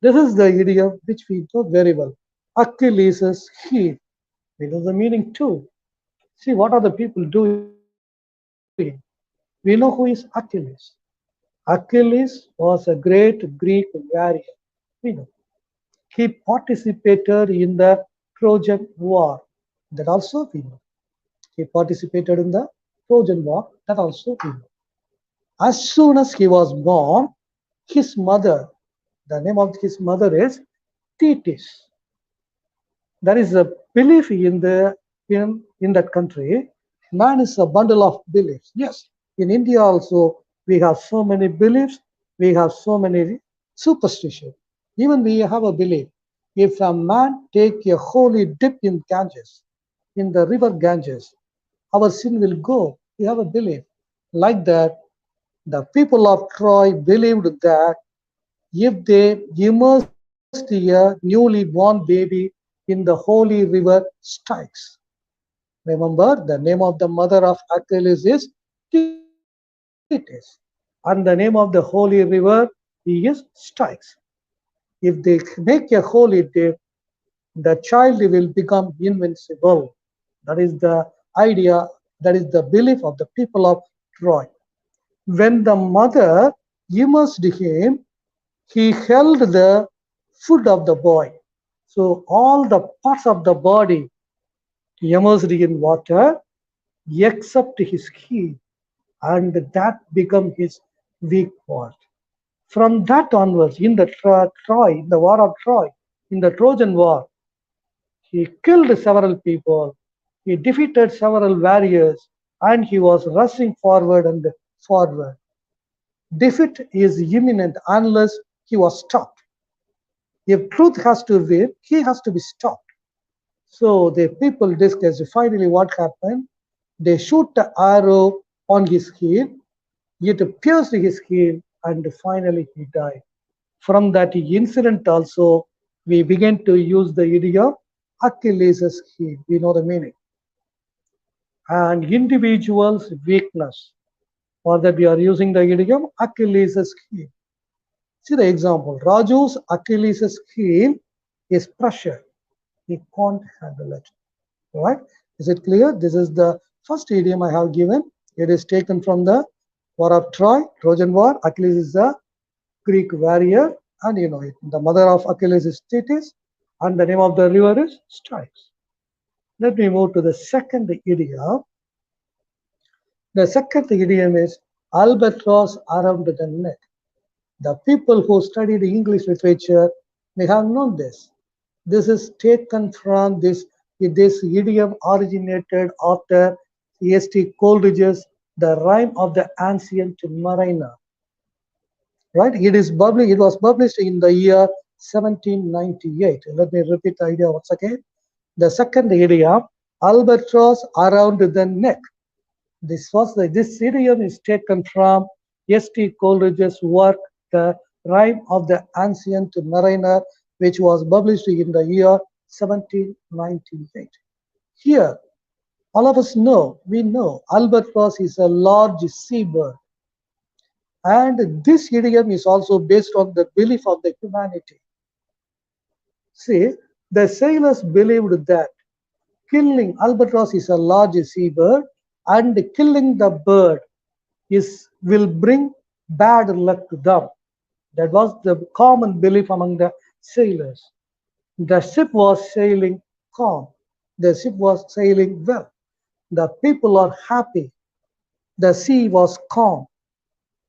Speaker 8: This is the idiom which we know very well. Achilles' heel. We know the meaning too. See, what are the people doing? We know who is Achilles. Achilles was a great Greek warrior. We know. He participated in the Trojan War. That also we know. He participated in the Trojan War. That also we know. As soon as he was born, his mother, the name of his mother is Thetis. There is a belief in that country. Man is a bundle of beliefs. Yes, in India also we have so many beliefs. We have so many superstitions. Even we have a belief. If a man take a holy dip in Ganges, in the river Ganges, our sin will go. We have a belief. Like that, the people of Troy believed that if they immersed a newly born baby in the holy river Styx. Remember, the name of the mother of Achilles is Thetis, and the name of the holy river is Styx. If they make a holy dip, the child will become invincible. That is the idea, that is the belief of the people of Troy. When the mother immersed him, he held the foot of the boy. So all the parts of the body immersed in water except his heel, and that become his weak part. From that onwards, in the Troy, in the war of Troy, in the Trojan War, he killed several people, he defeated several warriors, and he was rushing forward and forward. Defeat is imminent unless he was stopped. If truth has to win, he has to be stopped. So the people discussed finally what happened. They shoot the arrow on his heel, it pierced his heel, and finally he died. From that incident also, we began to use the idiom Achilles' heel. We know the meaning. And individual's weakness. For that we are using the idiom Achilles' heel. See the example. Rajus' Achilles' heel is pressure. He can't handle it. Right? Is it clear? This is the first idiom I have given. It is taken from the War of Troy, Trojan War. Achilles is a Greek warrior, and you know it. The mother of Achilles is Thetis, and the name of the river is Styx. Let me move to the second idiom. The second idiom is Albertos around the neck. The people who studied English literature may have known this. This is taken from this idiom originated after E.S.T. Coleridge's The Rime of the Ancient Mariner. Right? It was published in the year 1798. Let me repeat the idea once again. The second idiom, Albatross around the neck. This idiom is taken from S.T. Coleridge's work, The Rime of the Ancient Mariner, which was published in the year 1798. Here, all of us know, we know, albatross is a large seabird. And this idiom is also based on the belief of the humanity. See, the sailors believed that killing albatross is a large seabird, and killing the bird will bring bad luck to them. That was the common belief among the sailors. The ship was sailing calm. The ship was sailing well. The people are happy. The sea was calm.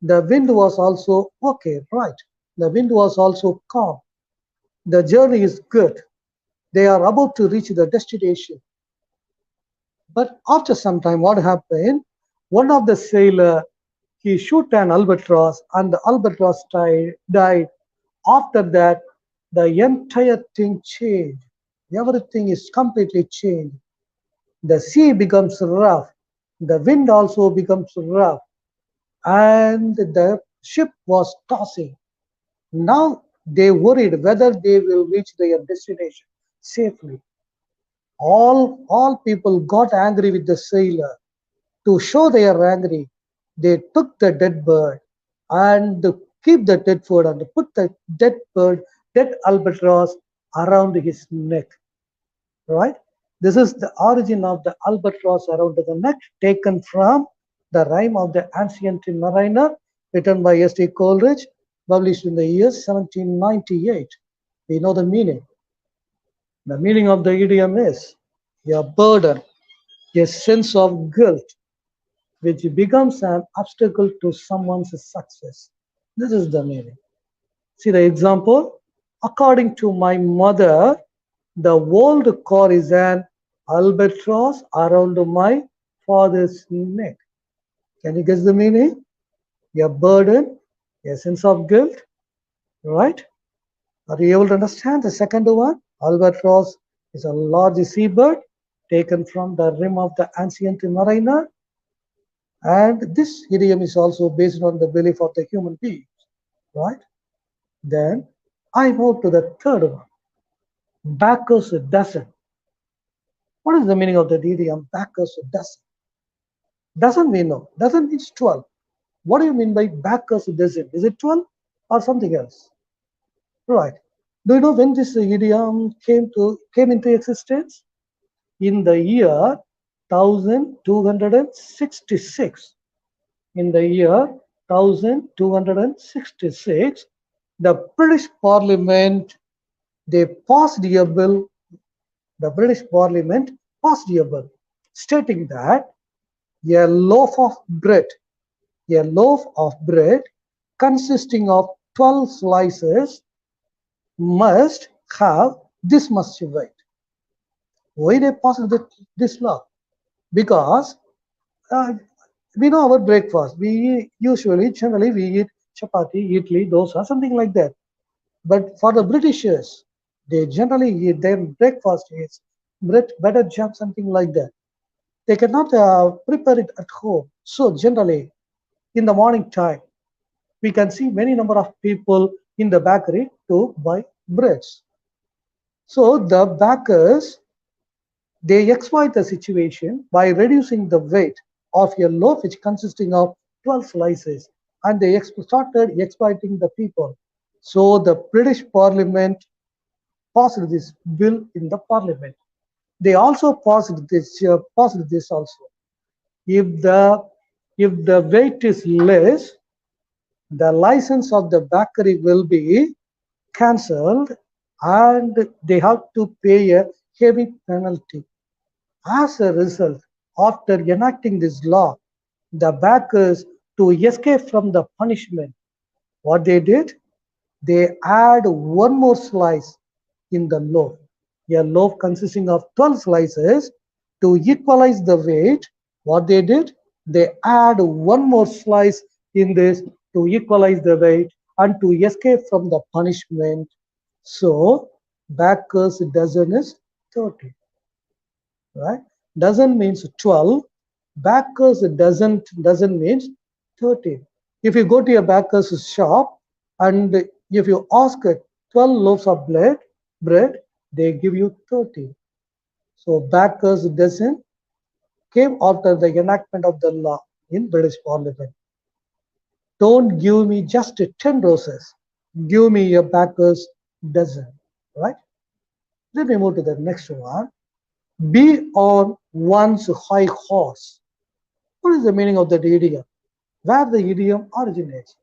Speaker 8: The wind was also okay, right? The wind was also calm. The journey is good. They are about to reach the destination. But after some time, what happened? One of the sailors, he shot an albatross, and the albatross died. After that, the entire thing changed. Everything is completely changed. The sea becomes rough. The wind also becomes rough. And the ship was tossing. Now they worried whether they will reach their destination safely. All people got angry with the sailor. To show they are angry, they took the dead bird and keep the dead bird and put the dead albatross around his neck. Right? This is the origin of the albatross around the neck, taken from The Rime of the Ancient Mariner, written by S.T. Coleridge, published in the year 1798. We know the meaning. The meaning of the idiom is a burden, a sense of guilt, which becomes an obstacle to someone's success. This is the meaning. See the example. According to my mother, The old car is an albatross around my father's neck. Can you guess the meaning? A burden, a sense of guilt, right? Are you able to understand the second one? Albatross is a large seabird taken from the rim of the ancient mariner. And this idiom is also based on the belief of the human beings, right? Then I move to the third one. Bacchus dozen. What is the meaning of the idiom Bacchus dozen? Doesn't mean no. Doesn't means 12. What do you mean by Bacchus dozen? Is it 12 or something else? Right. Do you know when this idiom came into existence? In the year 1266. In the year 1266, the British Parliament they passed a bill. The British Parliament passed a bill stating that a loaf of bread, a loaf of bread consisting of 12 slices must have this much weight. Why they passed this law? Because uh, we know our breakfast. We generally we eat chapati, idli, dosa, something like that. But for the Britishers, they generally eat their breakfast is bread, butter, jam, something like that. They cannot prepare it at home. So generally, in the morning time, we can see many number of people in the bakery to buy breads. So the bakers they exploit the situation by reducing the weight of a loaf which consisting of 12 slices, and they started exploiting the people. So the British Parliament passed this bill in the Parliament. They also passed this also. If the if the weight is less, the license of the bakery will be cancelled, and they have to pay a heavy penalty. As a result, after enacting this law, the bakers, to escape from the punishment, what they did? They add one more slice in the loaf. A loaf consisting of 12 slices, to equalize the weight, what they did? They add one more slice in this to equalize the weight and to escape from the punishment. So, baker's dozen is 30. Right? Dozen means 12. Baker's dozen means 30. If you go to a baker's shop and if you ask 12 loaves of bread, they give you 30. So baker's dozen came after the enactment of the law in British Parliament. Don't give me just 10 roses. Give me a baker's dozen. Right? Let me move to the next one. Be on one's high horse. What is the meaning of that idiom? Where the idiom originates?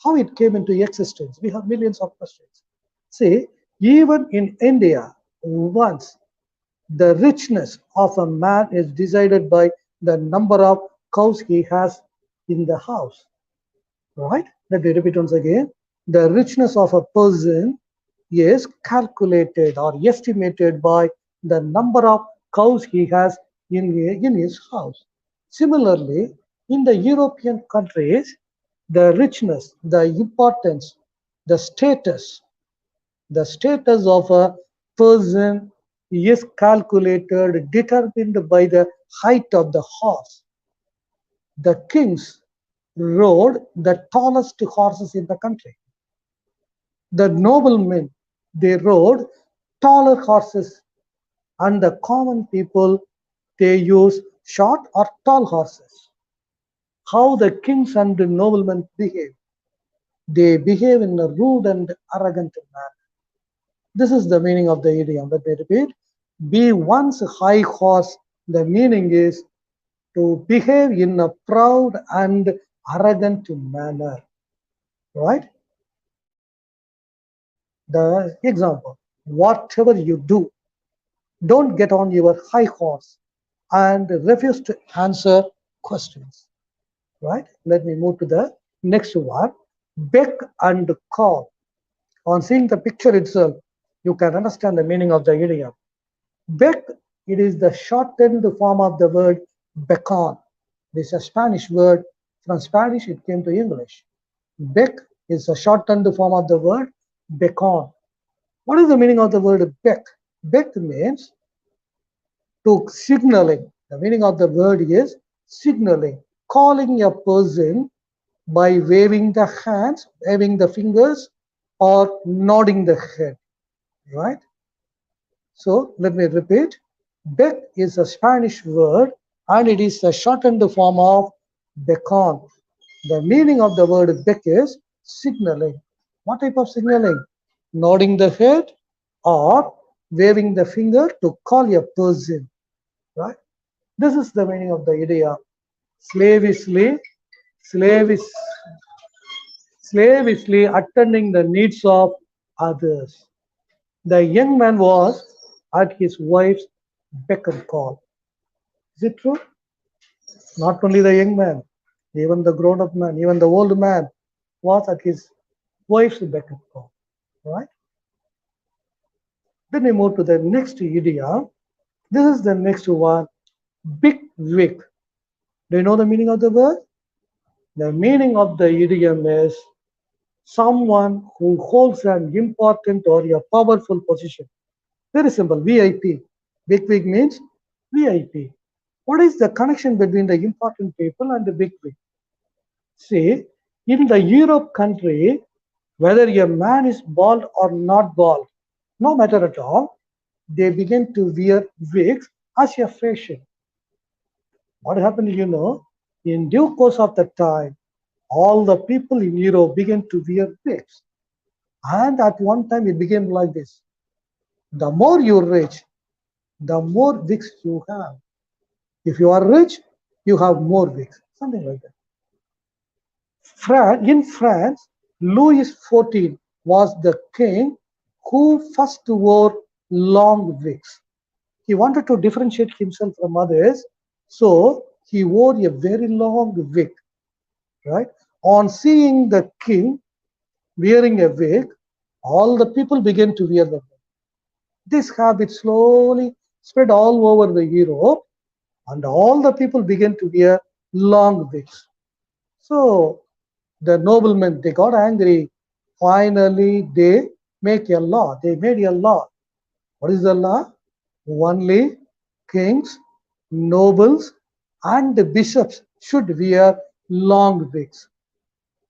Speaker 8: How it came into existence? We have millions of questions. See, even in India, once the richness of a man is decided by the number of cows he has in the house. Right? Let me repeat once again. The richness of a person is calculated or estimated by the number of cows he has in his house. Similarly, in the European countries, the richness, the importance, the status of a person is calculated, determined by the height of the horse. The kings rode the tallest horses in the country. The noblemen, they rode taller horses, and the common people, they use short or tall horses. How the kings and the noblemen behave? They behave in a rude and arrogant manner. This is the meaning of the idiom. Let me repeat. Be one's high horse. The meaning is to behave in a proud and arrogant manner. Right? The example, whatever you do, don't get on your high horse and refuse to answer questions. Right? Let me move to the next one. Beck and call. On seeing the picture itself, you can understand the meaning of the idiom. Bec, it is the shortened form of the word beckon. This is a Spanish word. From Spanish, it came to English. Bec is a shortened form of the word beckon. What is the meaning of the word bec? Bec means to signaling. The meaning of the word is signaling, calling a person by waving the hands, waving the fingers, or nodding the head, right? So let me repeat. Bec is a Spanish word and it is a shortened form of beckon. The meaning of the word bec is signaling. What type of signaling? Nodding the head or waving the finger to call a person, right? This is the meaning of the idiom. Slavishly, slavish, slavishly attending the needs of others. The young man was at his wife's beck and call. Is it true? Not only the young man, even the grown-up man, even the old man was at his wife's beck and call. Right? Then we move to the next idiom. This is the next one, big wig. Do you know the meaning of the word? The meaning of the idiom is someone who holds an important or a powerful position. Very simple, VIP. Big wig means VIP. What is the connection between the important people and the big wig? See, in the Europe country, whether a man is bald or not bald, no matter at all, they begin to wear wigs as a fashion. What happened, in due course of the time, all the people in Europe began to wear wigs. And at one time it became like this. The more you're rich, the more wigs you have. If you are rich, you have more wigs. Something like that. In France, Louis XIV was the king who first wore long wigs. He wanted to differentiate himself from others, so he wore a very long wig. Right? On seeing the king wearing a wig, all the people began to wear the wig. This habit slowly spread all over the Europe, and all the people began to wear long wigs. So the noblemen, they got angry. Finally, they make a law. They made a law. What is the law? Only kings, nobles, and the bishops should wear long wigs.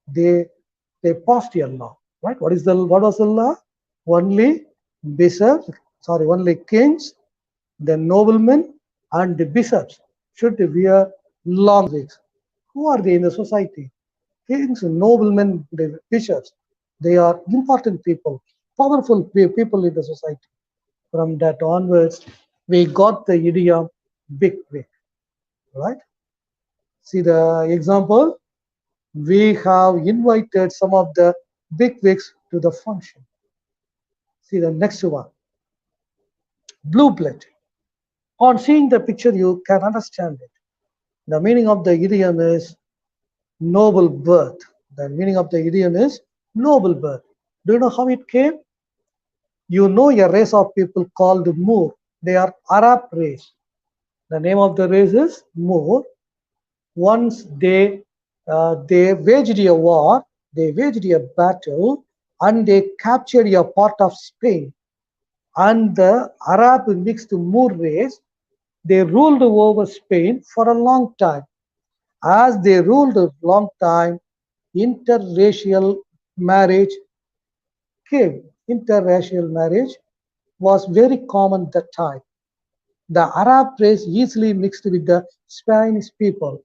Speaker 8: They passed a law, right? What was the law? Only bishops, only kings, the noblemen, and the bishops should wear long wigs. Who are they in the society? Kings, noblemen, the bishops. They are important people, powerful people in the society. From that onwards, we got the idiom big wig, right? See the example. We have invited some of the big wigs to the function. See the next one, blue blood. On seeing the picture, you can understand it. The meaning of the idiom is noble birth. The meaning of the idiom is noble birth. Do you know how it came? You know a race of people called Moor. They are Arab race. The name of the race is Moor. Once they waged a war, they waged a battle, and they captured a part of Spain. And the Arab mixed Moor race, they ruled over Spain for a long time. As they ruled a long time, interracial marriage came. Interracial marriage was very common that time. The Arab race easily mixed with the Spanish people,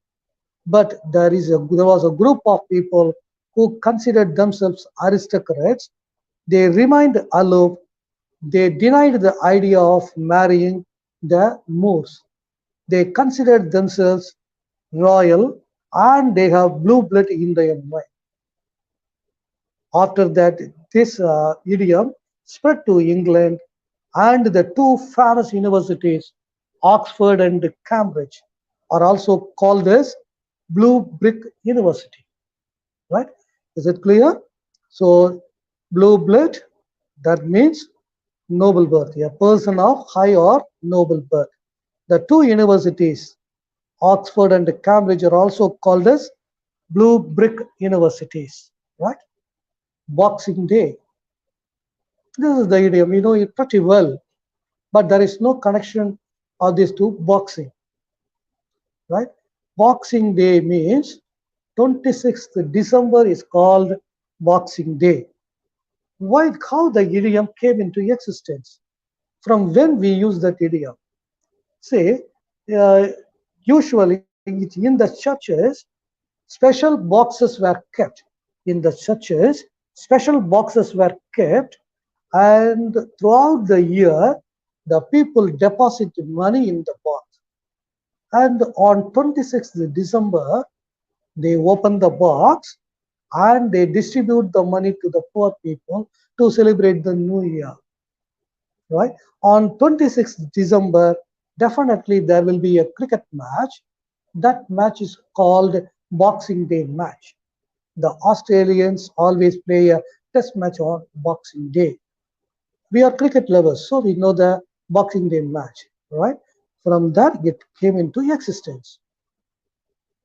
Speaker 8: but there was a group of people who considered themselves aristocrats. They remained aloof. They denied the idea of marrying the Moors. They considered themselves royal and they have blue blood in their mind. After that, this idiom spread to England, and the two famous universities, Oxford and Cambridge, are also called as Blue Brick University. Right? Is it clear? So, blue blood, that means noble birth, a person of high or noble birth. The two universities, Oxford and Cambridge, are also called as blue brick universities, right? Boxing Day. This is the idiom, you know it pretty well, but there is no connection of this to boxing, right? Boxing Day means 26th December is called Boxing Day. Why, how the idiom came into existence? From when we use that idiom? Say, uh, usually in the churches, special boxes were kept. In the churches, special boxes were kept, and throughout the year, the people deposited money in the box. And on 26th December, they open the box and they distribute the money to the poor people to celebrate the new year, right? On 26th December, definitely there will be a cricket match. That match is called Boxing Day match. The Australians always play a test match on Boxing Day. We are cricket lovers, so we know the Boxing Day match, right? From that, it came into existence.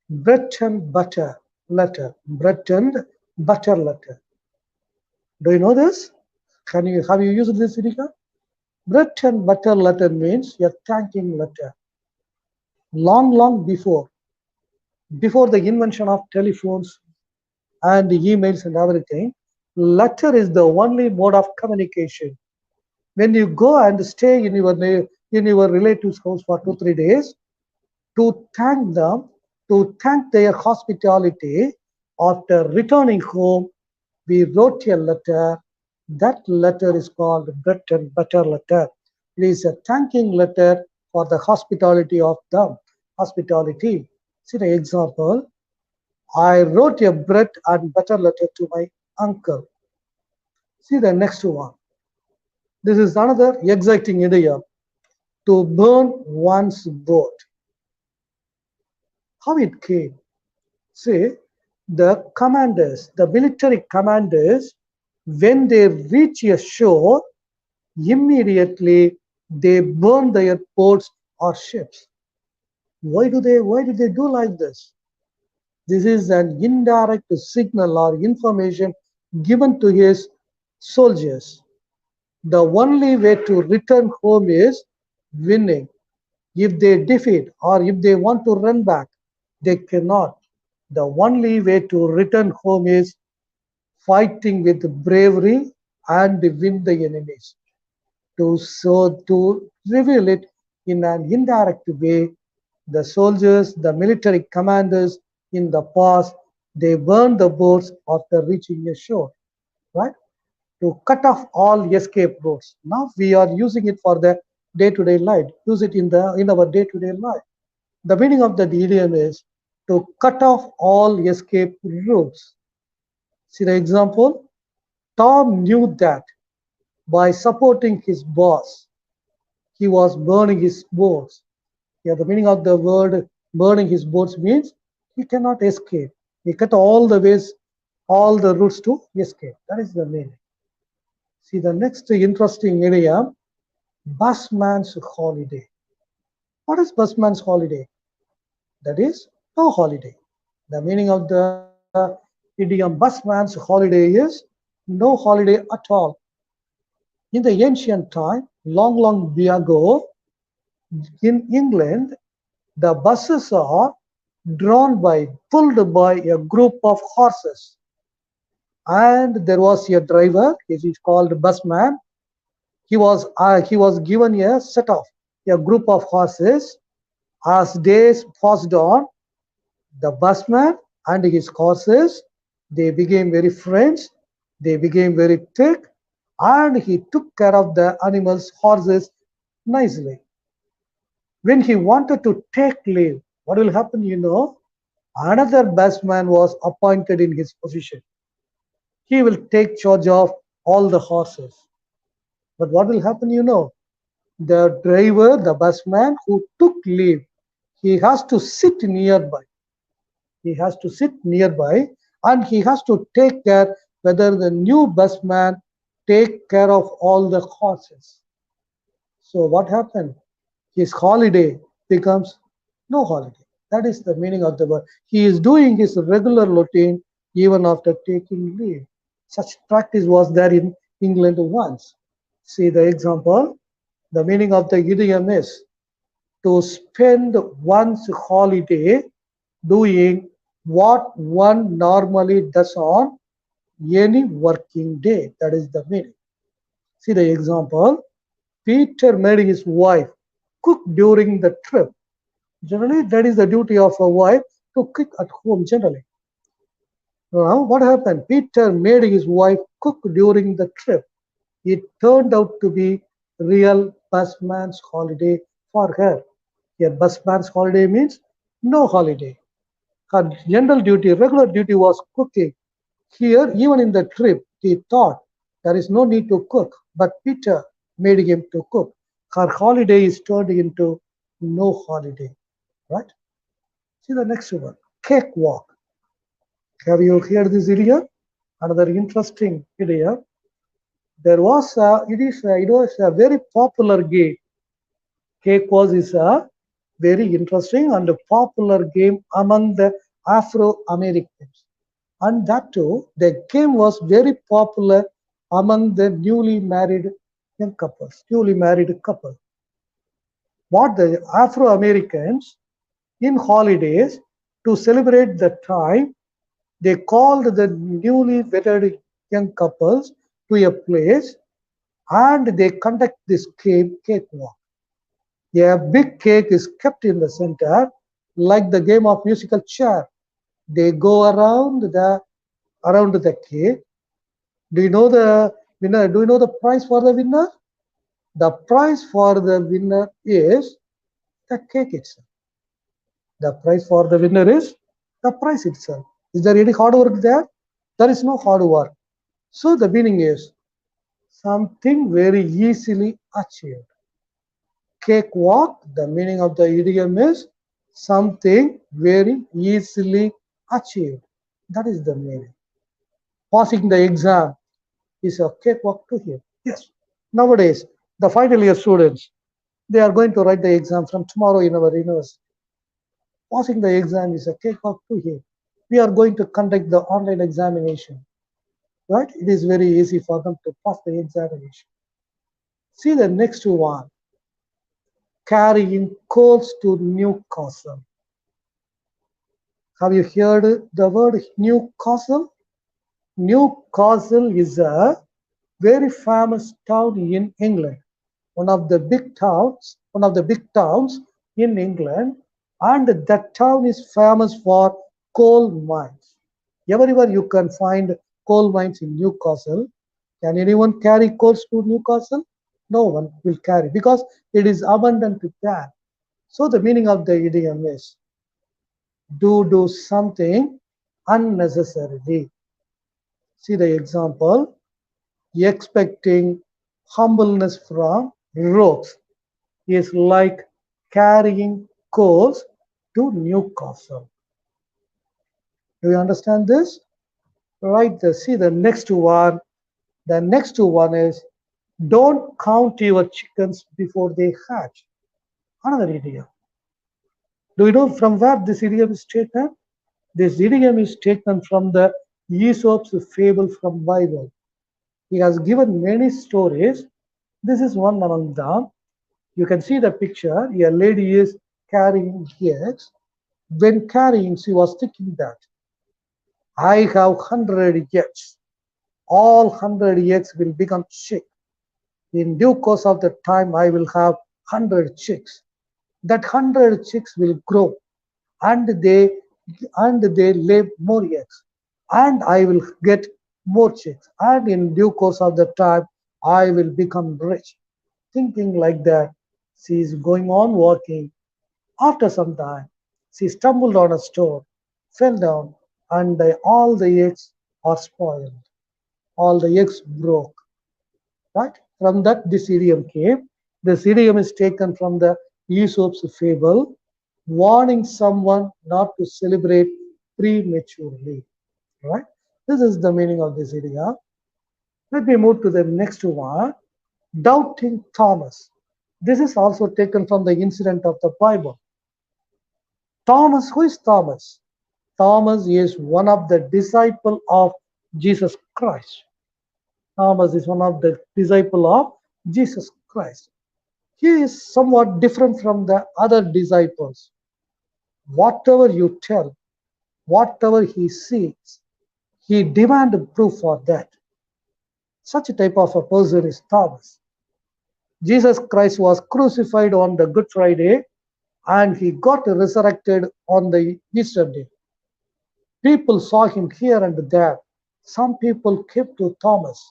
Speaker 8: Bread and butter letter. Bread and butter letter. Do you know this? Have you used this, Vidika? Bread and butter letter means a thanking letter. Long before the invention of telephones and emails and everything, letter is the only mode of communication. When you go and stay in your relative's house for 2 3 days, to thank them, to thank their hospitality, after returning home, we wrote a letter. That letter is called bread and butter letter. It is a thanking letter for the hospitality of them. Hospitality. See the example. I wrote a bread and butter letter to my uncle. See the next one. This is another exciting idiom. To burn one's boat. How it came? See, the commanders, the military commanders, when they reach a shore, immediately they burn their boats or ships. Why do they do like this? This is an indirect signal or information given to his soldiers. The only way to return home is winning. If they defeat or if they want to run back, they cannot. The only way to return home is fighting with bravery and win the enemies. To reveal it in an indirect way, the soldiers, the military commanders in the past, they burned the boats after reaching a shore, right? To cut off all escape routes. Now we are using it for the day-to-day life. Use it in our day-to-day life. The meaning of the idiom is to cut off all escape routes. See the example? Tom knew that by supporting his boss, he was burning his boats. Yeah, the meaning of the word burning his boats means he cannot escape. He cut all the ways, all the routes to escape. That is the meaning. See the next interesting idiom, busman's holiday. What is busman's holiday? That is no holiday. The meaning of the idiom busman's holiday is no holiday at all. In the ancient time, long ago, in England, the buses are pulled by a group of horses. And there was a driver, he is called busman. He was given a group of horses. As days passed on, the busman and his horses, they became very friends, they became very thick, and he took care of the animals, horses, nicely. When he wanted to take leave, what will happen, you know? Another busman was appointed in his position. He will take charge of all the horses. But what will happen, you know? The driver, the busman who took leave, he has to sit nearby. He has to sit nearby and he has to take care whether the new busman take care of all the horses. So what happened? His holiday becomes no holiday. That is the meaning of the word. He is doing his regular routine even after taking leave. Such practice was there in England once. See the example. The meaning of the idiom is to spend one's holiday doing what one normally does on any working day. That is the meaning. See the example. Peter made his wife cook during the trip. Generally, that is the duty of a wife to cook at home generally. Now, what happened? Peter made his wife cook during the trip. It turned out to be real busman's holiday for her. Here, busman's holiday means no holiday. Her general duty, regular duty was cooking. Here, even in the trip, he thought there is no need to cook, but Peter made him to cook. Her holiday is turned into no holiday, right? See the next one, cakewalk. Have you heard this idiom? Another interesting idiom. It was a very popular game. Cakewalk is a very interesting and popular game among the Afro-Americans. And that too, the game was very popular among the newly married young couples, newly married couple. What the Afro-Americans in holidays to celebrate the time, they called the newly wedded young couples to a place and they conduct this game cakewalk. A big cake is kept in the center, like the game of musical chair. They go around the cake. Do you know the winner? Do you know the prize for the winner? The prize for the winner is the cake itself. The prize for the winner is the prize itself. Is there any hard work there? There is no hard work. So the meaning is something very easily achieved. Cakewalk, the meaning of the idiom is something very easily achieved. That is the meaning. Passing the exam is a cakewalk to him. Yes. Nowadays, the final year students, they are going to write the exam from tomorrow in our university. Passing the exam is a cakewalk to him. We are going to conduct the online examination. Right? It is very easy for them to pass the examination. See the next one. Carrying coals to Newcastle. Have you heard the word Newcastle? Newcastle is a very famous town in England. One of the big towns in England, and that town is famous for coal mines. Everywhere you can find coal mines in Newcastle. Can anyone carry coals to Newcastle? No one will carry because it is abundant there. So the meaning of the idiom is do something unnecessarily. See the example. Expecting humbleness from rogues is like carrying coals to Newcastle. Do you understand this? Right there. See the next one. The next one is don't count your chickens before they hatch. Another idiom. Do you know from where this idiom is taken? This idiom is taken from the Aesop's fable from Bible. He has given many stories. This is one among them. You can see the picture. A lady is carrying eggs. When carrying, she was thinking that I have 100 eggs. All 100 eggs will become chick. In due course of the time, I will have 100 chicks. That 100 chicks will grow, and they lay more eggs, and I will get more chicks. And in due course of the time, I will become rich. Thinking like that, she is going on walking. After some time, she stumbled on a stone, fell down, and all the eggs are spoiled. All the eggs broke. Right? From that, this idiom came. This idiom is taken from the Aesop's fable, warning someone not to celebrate prematurely. Right? This is the meaning of this idiom. Let me move to the next one. Doubting Thomas. This is also taken from the incident of the Bible. Thomas, who is Thomas? Thomas is one of the disciples of Jesus Christ. Thomas is one of the disciples of Jesus Christ. He is somewhat different from the other disciples. Whatever you tell, whatever he sees, he demands proof for that. Such a type of a person is Thomas. Jesus Christ was crucified on the Good Friday and he got resurrected on the Easter day. People saw him here and there. Some people came to Thomas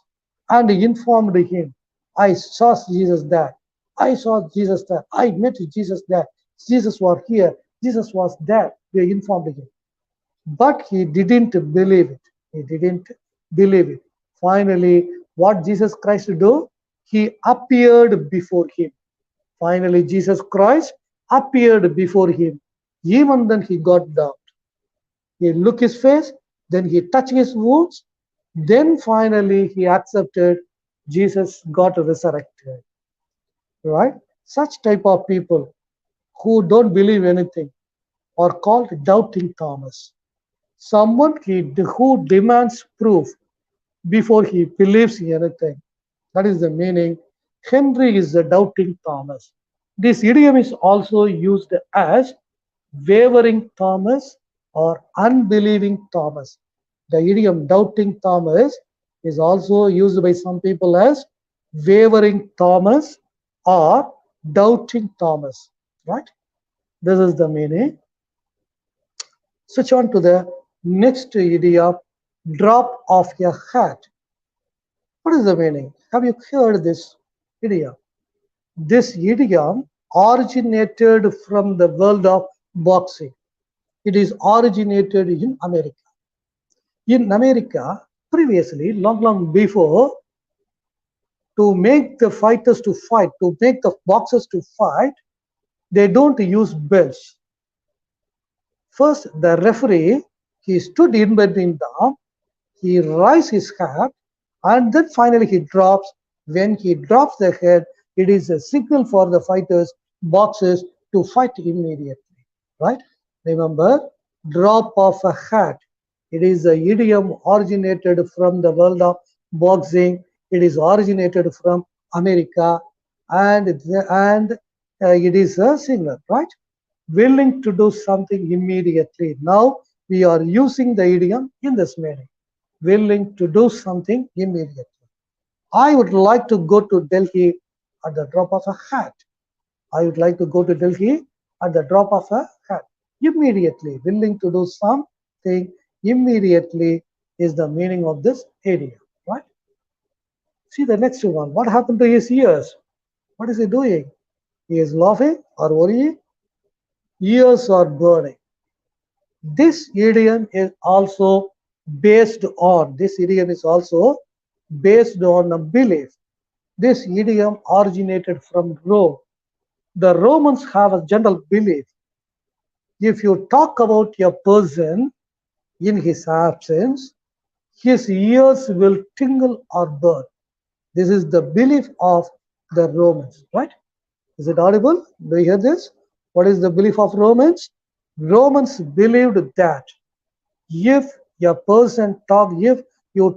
Speaker 8: and informed him, I saw Jesus there. I saw Jesus there. I met Jesus there. Jesus was here. Jesus was there. They informed him. But he didn't believe it. He didn't believe it. Finally, what Jesus Christ do? He appeared before him. Finally, Jesus Christ appeared before him. Even then he got doubt. He looked his face, then he touched his wounds, then finally he accepted. Jesus got resurrected. Right? Such type of people who don't believe anything are called doubting Thomas. Someone who demands proof before he believes in anything. That is the meaning. Henry is the doubting Thomas. This idiom is also used as wavering Thomas or unbelieving Thomas. The idiom doubting Thomas is also used by some people as wavering Thomas or doubting Thomas. Right? This is the meaning. Switch on to the next idiom, drop off your hat. What is the meaning? Have you heard this idiom? This idiom originated from the world of boxing. It is originated in America. In America, previously, long before, to make the fighters to fight, to make the boxers to fight, they don't use belts. First, the referee, he stood in between them, he raised his hat, and then finally he drops. When he drops the head, it is a signal for the fighters, boxers, to fight immediately. Right? Remember, drop of a hat. It is an idiom originated from the world of boxing. It is originated from America, and it is a signal, right? Willing to do something immediately. Now we are using the idiom in this meaning. Willing to do something immediately. I would like to go to Delhi at the drop of a hat. I would like to go to Delhi at the drop of a hat. Immediately, willing to do something immediately is the meaning of this idiom, right? See the next one. What happened to his ears? What is he doing? He is laughing or worrying. Ears are burning. This idiom is also based on a belief. This idiom originated from Rome. The Romans have a general belief. If you talk about a person in his absence, his ears will tingle or burn. This is the belief of the Romans, right? Is it audible? Do you hear this? What is the belief of Romans? Romans believed that if you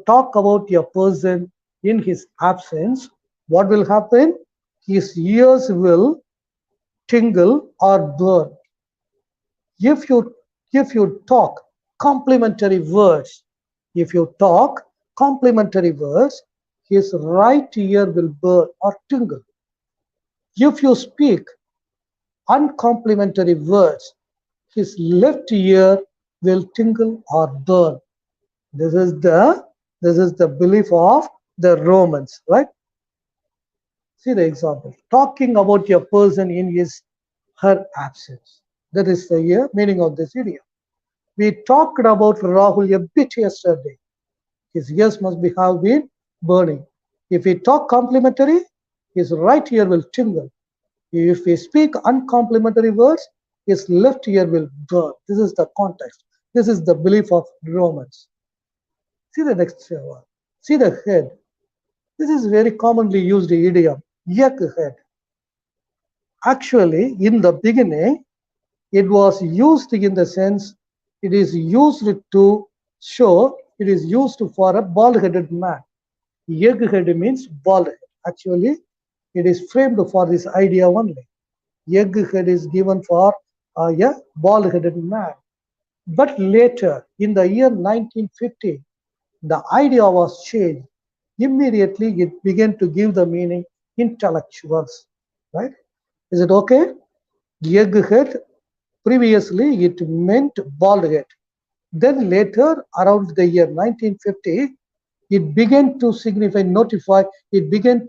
Speaker 8: talk about a person in his absence, what will happen? His ears will tingle or burn. If you talk complimentary words, his right ear will burn or tingle. If you speak uncomplimentary words, his left ear will tingle or burn. This is the belief of the Romans, right? See the example. Talking about a person in her absence. That is the meaning of this idiom. We talked about Rahul a bit yesterday. His ears must have been burning. If we talk complimentary, his right ear will tingle. If we speak uncomplimentary words, his left ear will burn. This is the context. This is the belief of Romans. See the next one. See the head. This is very commonly used idiom, egghead. Actually, in the beginning, it was used in the sense it is used to show it is used for a bald-headed man. Egghead means bald head. Actually, it is framed for this idea only. Egghead is given for a bald-headed man. But later, in the year 1950, the idea was changed. Immediately, it began to give the meaning intellectuals. Right? Is it okay? Egghead, previously it meant bald head. Then later, around the year 1950, it began to signify, notify, it began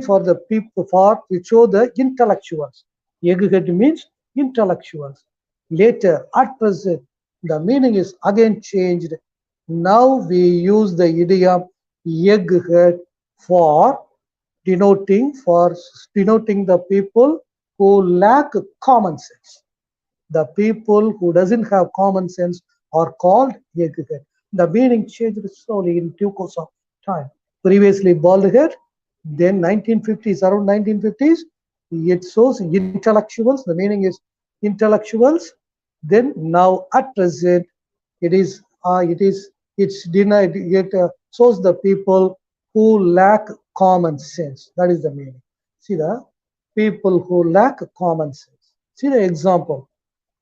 Speaker 8: for the people, for to show the intellectuals. Egghead means intellectuals. Later, at present, the meaning is again changed. Now we use the idiom egghead for denoting the people who lack common sense. The people who doesn't have common sense are called egghead. The meaning changed slowly in due course of time. Previously bald head, then 1950s, around 1950s, it shows intellectuals. The meaning is intellectuals. Then now at present, it's denied. It shows the people who lack common sense. That is the meaning. See the people who lack common sense. See the example.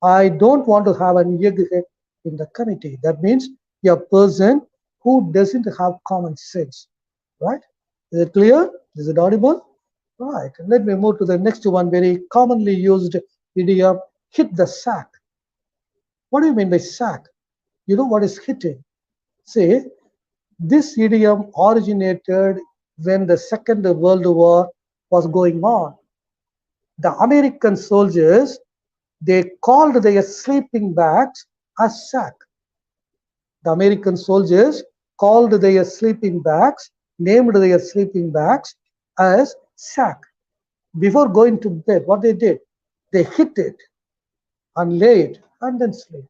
Speaker 8: I don't want to have an egghead in the committee. That means a person who doesn't have common sense, right? Is it clear? Is it audible? Right. Let me move to the next one, very commonly used idiom, hit the sack. What do you mean by sack? You know what is hitting? Say, this idiom originated when the Second World War was going on. The American soldiers, they called their sleeping bags as sack. The American soldiers called their sleeping bags, named their sleeping bags as sack. Before going to bed, what they did? They hit it and lay it and then sleep.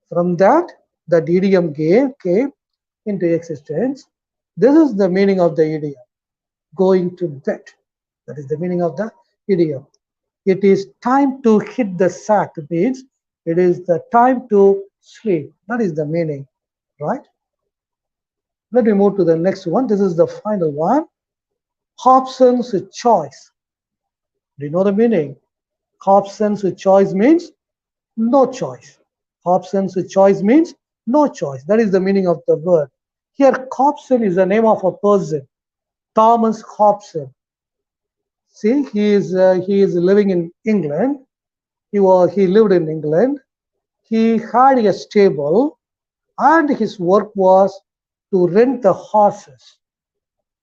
Speaker 8: From that, the idiom came into existence. This is the meaning of the idiom, going to bed. That is the meaning of the idiom. It is time to hit the sack, means it is the time to sleep. That is the meaning, right? Let me move to the next one. This is the final one. Hobson's choice. Do you know the meaning? Hobson's choice means no choice. Hobson's choice means no choice. That is the meaning of the word. Here, Hobson is the name of a person, Thomas Hobson. See, he is living in England. He lived in England. He had a stable, and his work was to rent the horses.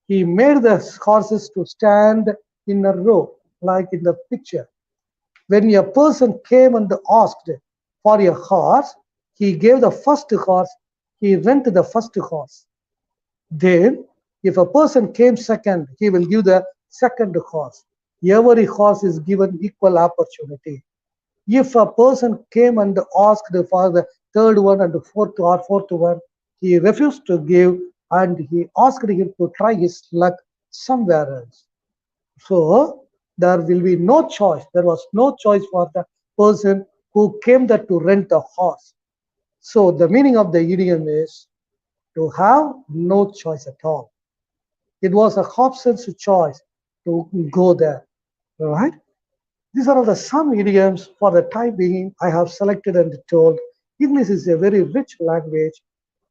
Speaker 8: He made the horses to stand in a row, like in the picture. When a person came and asked for a horse, he gave the first horse, he rented the first horse. Then, if a person came second, he will give the second horse. Every horse is given equal opportunity. If a person came and asked for the third one and the fourth one, he refused to give and he asked him to try his luck somewhere else. So there will be no choice. There was no choice for the person who came there to rent a horse. So the meaning of the idiom is to have no choice at all. It was a Hobson's choice to go there. All right. These are all the some idioms for the time being I have selected and told. English is a very rich language.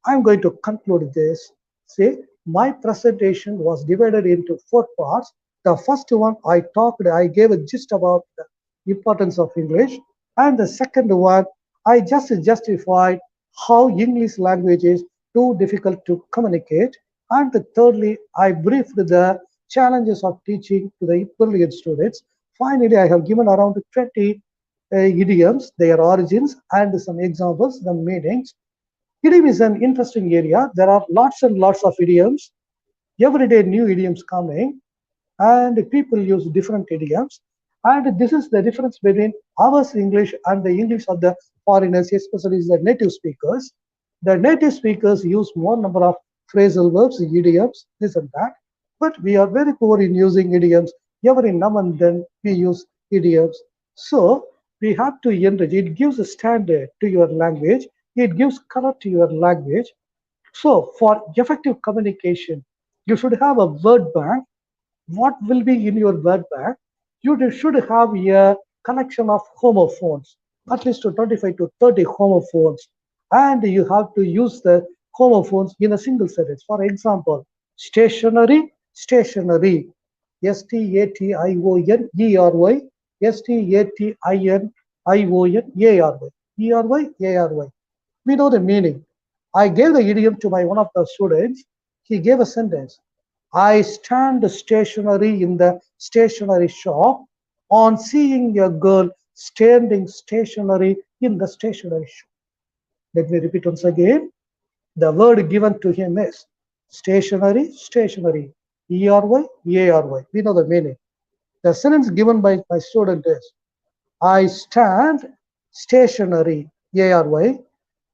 Speaker 8: I'm going to conclude this. See, my presentation was divided into 4 parts. The first one I gave a gist about the importance of English. And the second one, I just justified how English language is too difficult to communicate. And thirdly, I briefed the challenges of teaching to the brilliant students. Finally, I have given around 20 idioms, their origins, and some examples, the meanings. Idiom is an interesting area. There are lots and lots of idioms. Every day, new idioms coming, and people use different idioms. And this is the difference between our English and the English of the foreigners, especially the native speakers. The native speakers use more number of phrasal verbs, idioms, this and that. But we are very poor in using idioms. Every now and then we use idioms. So we have to enrich. It gives a standard to your language. It gives color to your language. So for effective communication, you should have a word bank. What will be in your word bank? You should have a collection of homophones, at least to 25 to 30 homophones, and you have to use the homophones in a single sentence. For example, stationary, stationary, Stationery, Stationiony. We know the meaning. I gave the idiom to my one of the students. He gave a sentence. I stand stationary in the stationery shop on seeing a girl standing stationary in the stationery shop. Let me repeat once again. The word given to him is stationary, stationary, Ery. We know the meaning. The sentence given by my student is I stand stationary, Ery,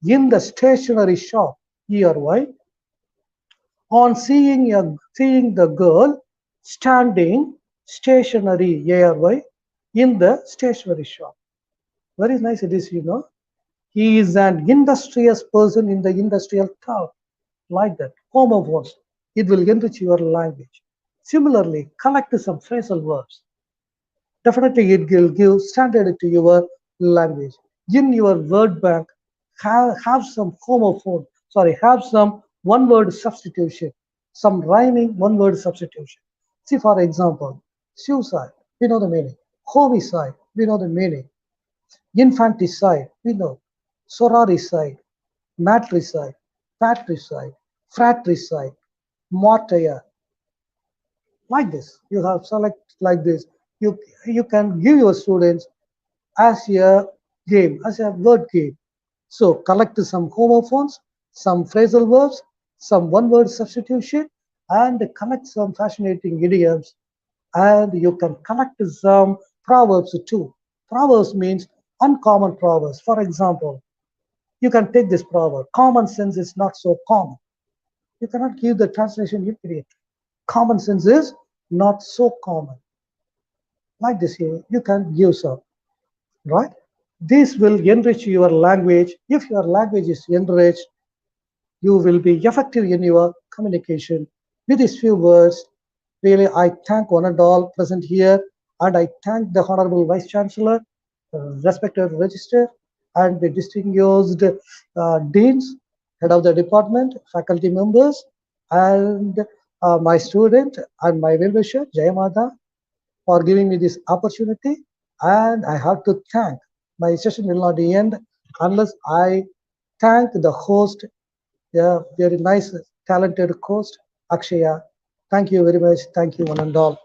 Speaker 8: in the stationery shop, Ery, on seeing the girl standing stationary, Ery, in the stationery shop. Very nice it is, you know. He is an industrious person in the industrial town. Like that. Homophones. It will enrich your language. Similarly, collect some phrasal verbs. Definitely it will give standard to your language. In your word bank, have some homophone, have some one word substitution, some rhyming one word substitution. See, for example, suicide, we know the meaning. Homicide, we know the meaning. Infanticide, we know. Sororicide, matricide, patricide, fratricide, martyr. Like this, you have select like this. You can give your students as a game, as a word game. So collect some homophones, some phrasal verbs, some one-word substitution, and collect some fascinating idioms. And you can collect some proverbs too. Proverbs means uncommon proverbs. For example, you can take this proverb, common sense is not so common. You cannot give the translation immediately. Common sense is not so common. Like this here, you can give some, right? This will enrich your language. If your language is enriched, you will be effective in your communication. With these few words, really, I thank one and all present here, and I thank the Honorable Vice Chancellor, respected Register, and the distinguished deans, head of the department, faculty members, and my student and my well-wisher, Jayamada, for giving me this opportunity. And I have to thank, my session will not end unless I thank the host, the very nice, talented host, Akshaya. Thank you very much. Thank you, one and all.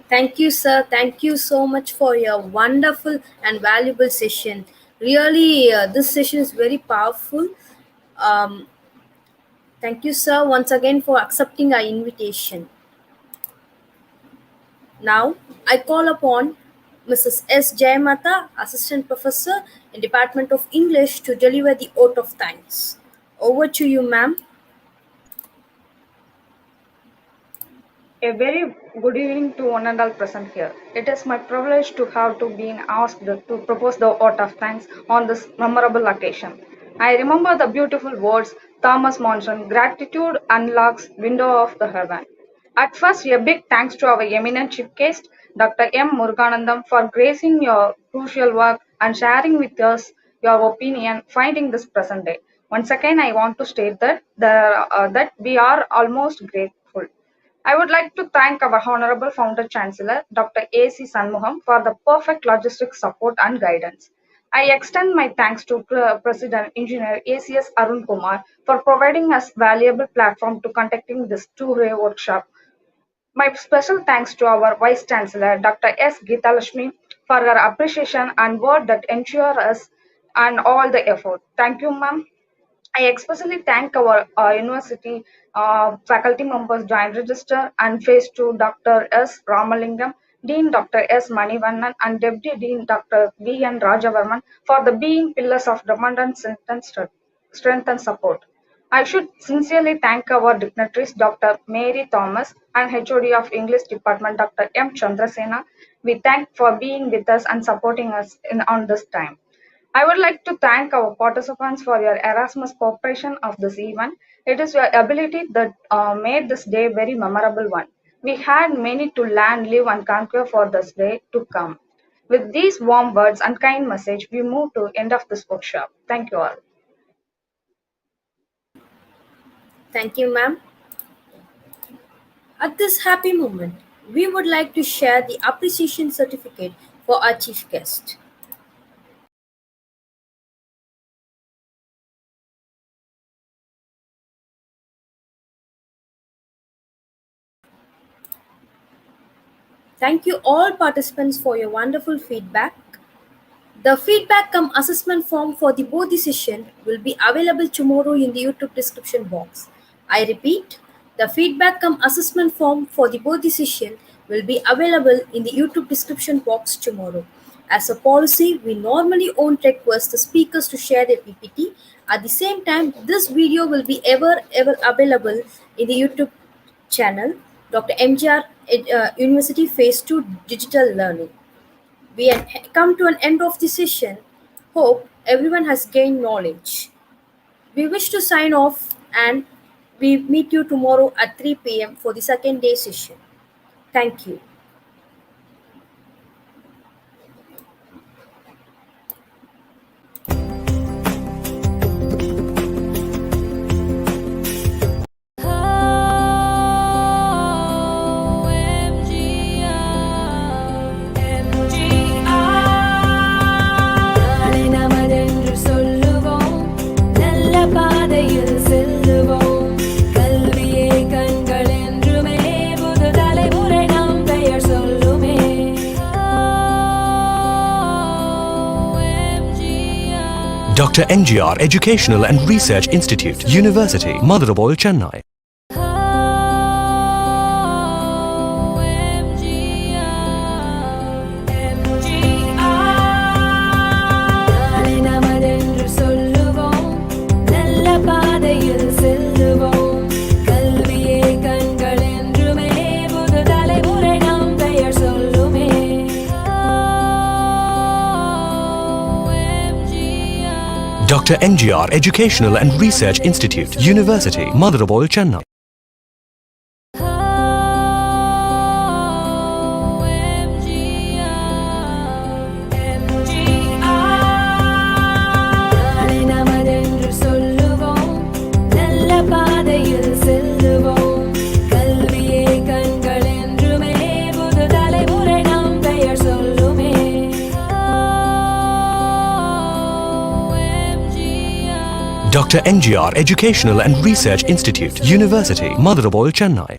Speaker 2: Thank you, sir. Thank you so much for your wonderful and valuable session. Really, this session is very powerful. Um, Thank you, sir, once again for accepting our invitation. Now, I call upon Mrs. S. Jayamata, Assistant Professor in Department of English, to deliver the oath of thanks. Over to you, ma'am.
Speaker 9: A very good evening to one and all present here. It is my privilege to have to been asked to propose the vote of thanks on this memorable occasion. I remember the beautiful words Thomas Monson, gratitude unlocks window of the heaven. At first, a big thanks to our eminent chief guest, Dr. M. Muruganantham, for gracing your crucial work and sharing with us your opinion, finding this present day. Once again, I want to state that we are almost grateful. I would like to thank our Honorable Founder Chancellor, Dr. A.C. Sanmuham, for the perfect logistic support and guidance. I extend my thanks to President Engineer ACS Arun Kumar for providing us valuable platform to conducting this two-day workshop. My special thanks to our Vice Chancellor, Dr. S. Geetalakshmi, for her appreciation and word that ensure us and all the effort. Thank you, ma'am. I especially thank our university faculty members, Joint Register and Phase 2, Dr. S. Ramalingam, Dean Dr. S. Manivannan, and Deputy Dean Dr. V. N. Rajavarman for the being pillars of redundant sentence strength and support. I should sincerely thank our dignitaries, Dr. Mary Thomas and HOD of English Department, Dr. M. Chandrasena. We thank for being with us and supporting us on this time. I would like to thank our participants for your Erasmus cooperation of this event. It is your ability that made this day very memorable one. We had many to learn, live and conquer for this day to come. With these warm words and kind message, we move to end of this workshop. Thank you all.
Speaker 2: Thank you, ma'am. At this happy moment, we would like to share the appreciation certificate for our chief guest. Thank you all participants for your wonderful feedback. The feedback cum assessment form for both the session will be available tomorrow in the YouTube description box. I repeat, the feedback cum assessment form for both the session will be available in the YouTube description box tomorrow. As a policy, we normally won't request the speakers to share their PPT. At the same time, this video will be ever available in the YouTube channel, Dr. MGR University Phase 2 Digital Learning. We have come to an end of the session. Hope everyone has gained knowledge. We wish to sign off and we meet you tomorrow at 3 p.m. for the second day session. Thank you.
Speaker 1: Dr. NGR Educational and Research Institute, University, Madurai, Chennai. Dr. NGR Educational and Research Institute, University, Madurai, Chennai. Dr. NGR Educational and Research Institute, University, Madurai, Chennai.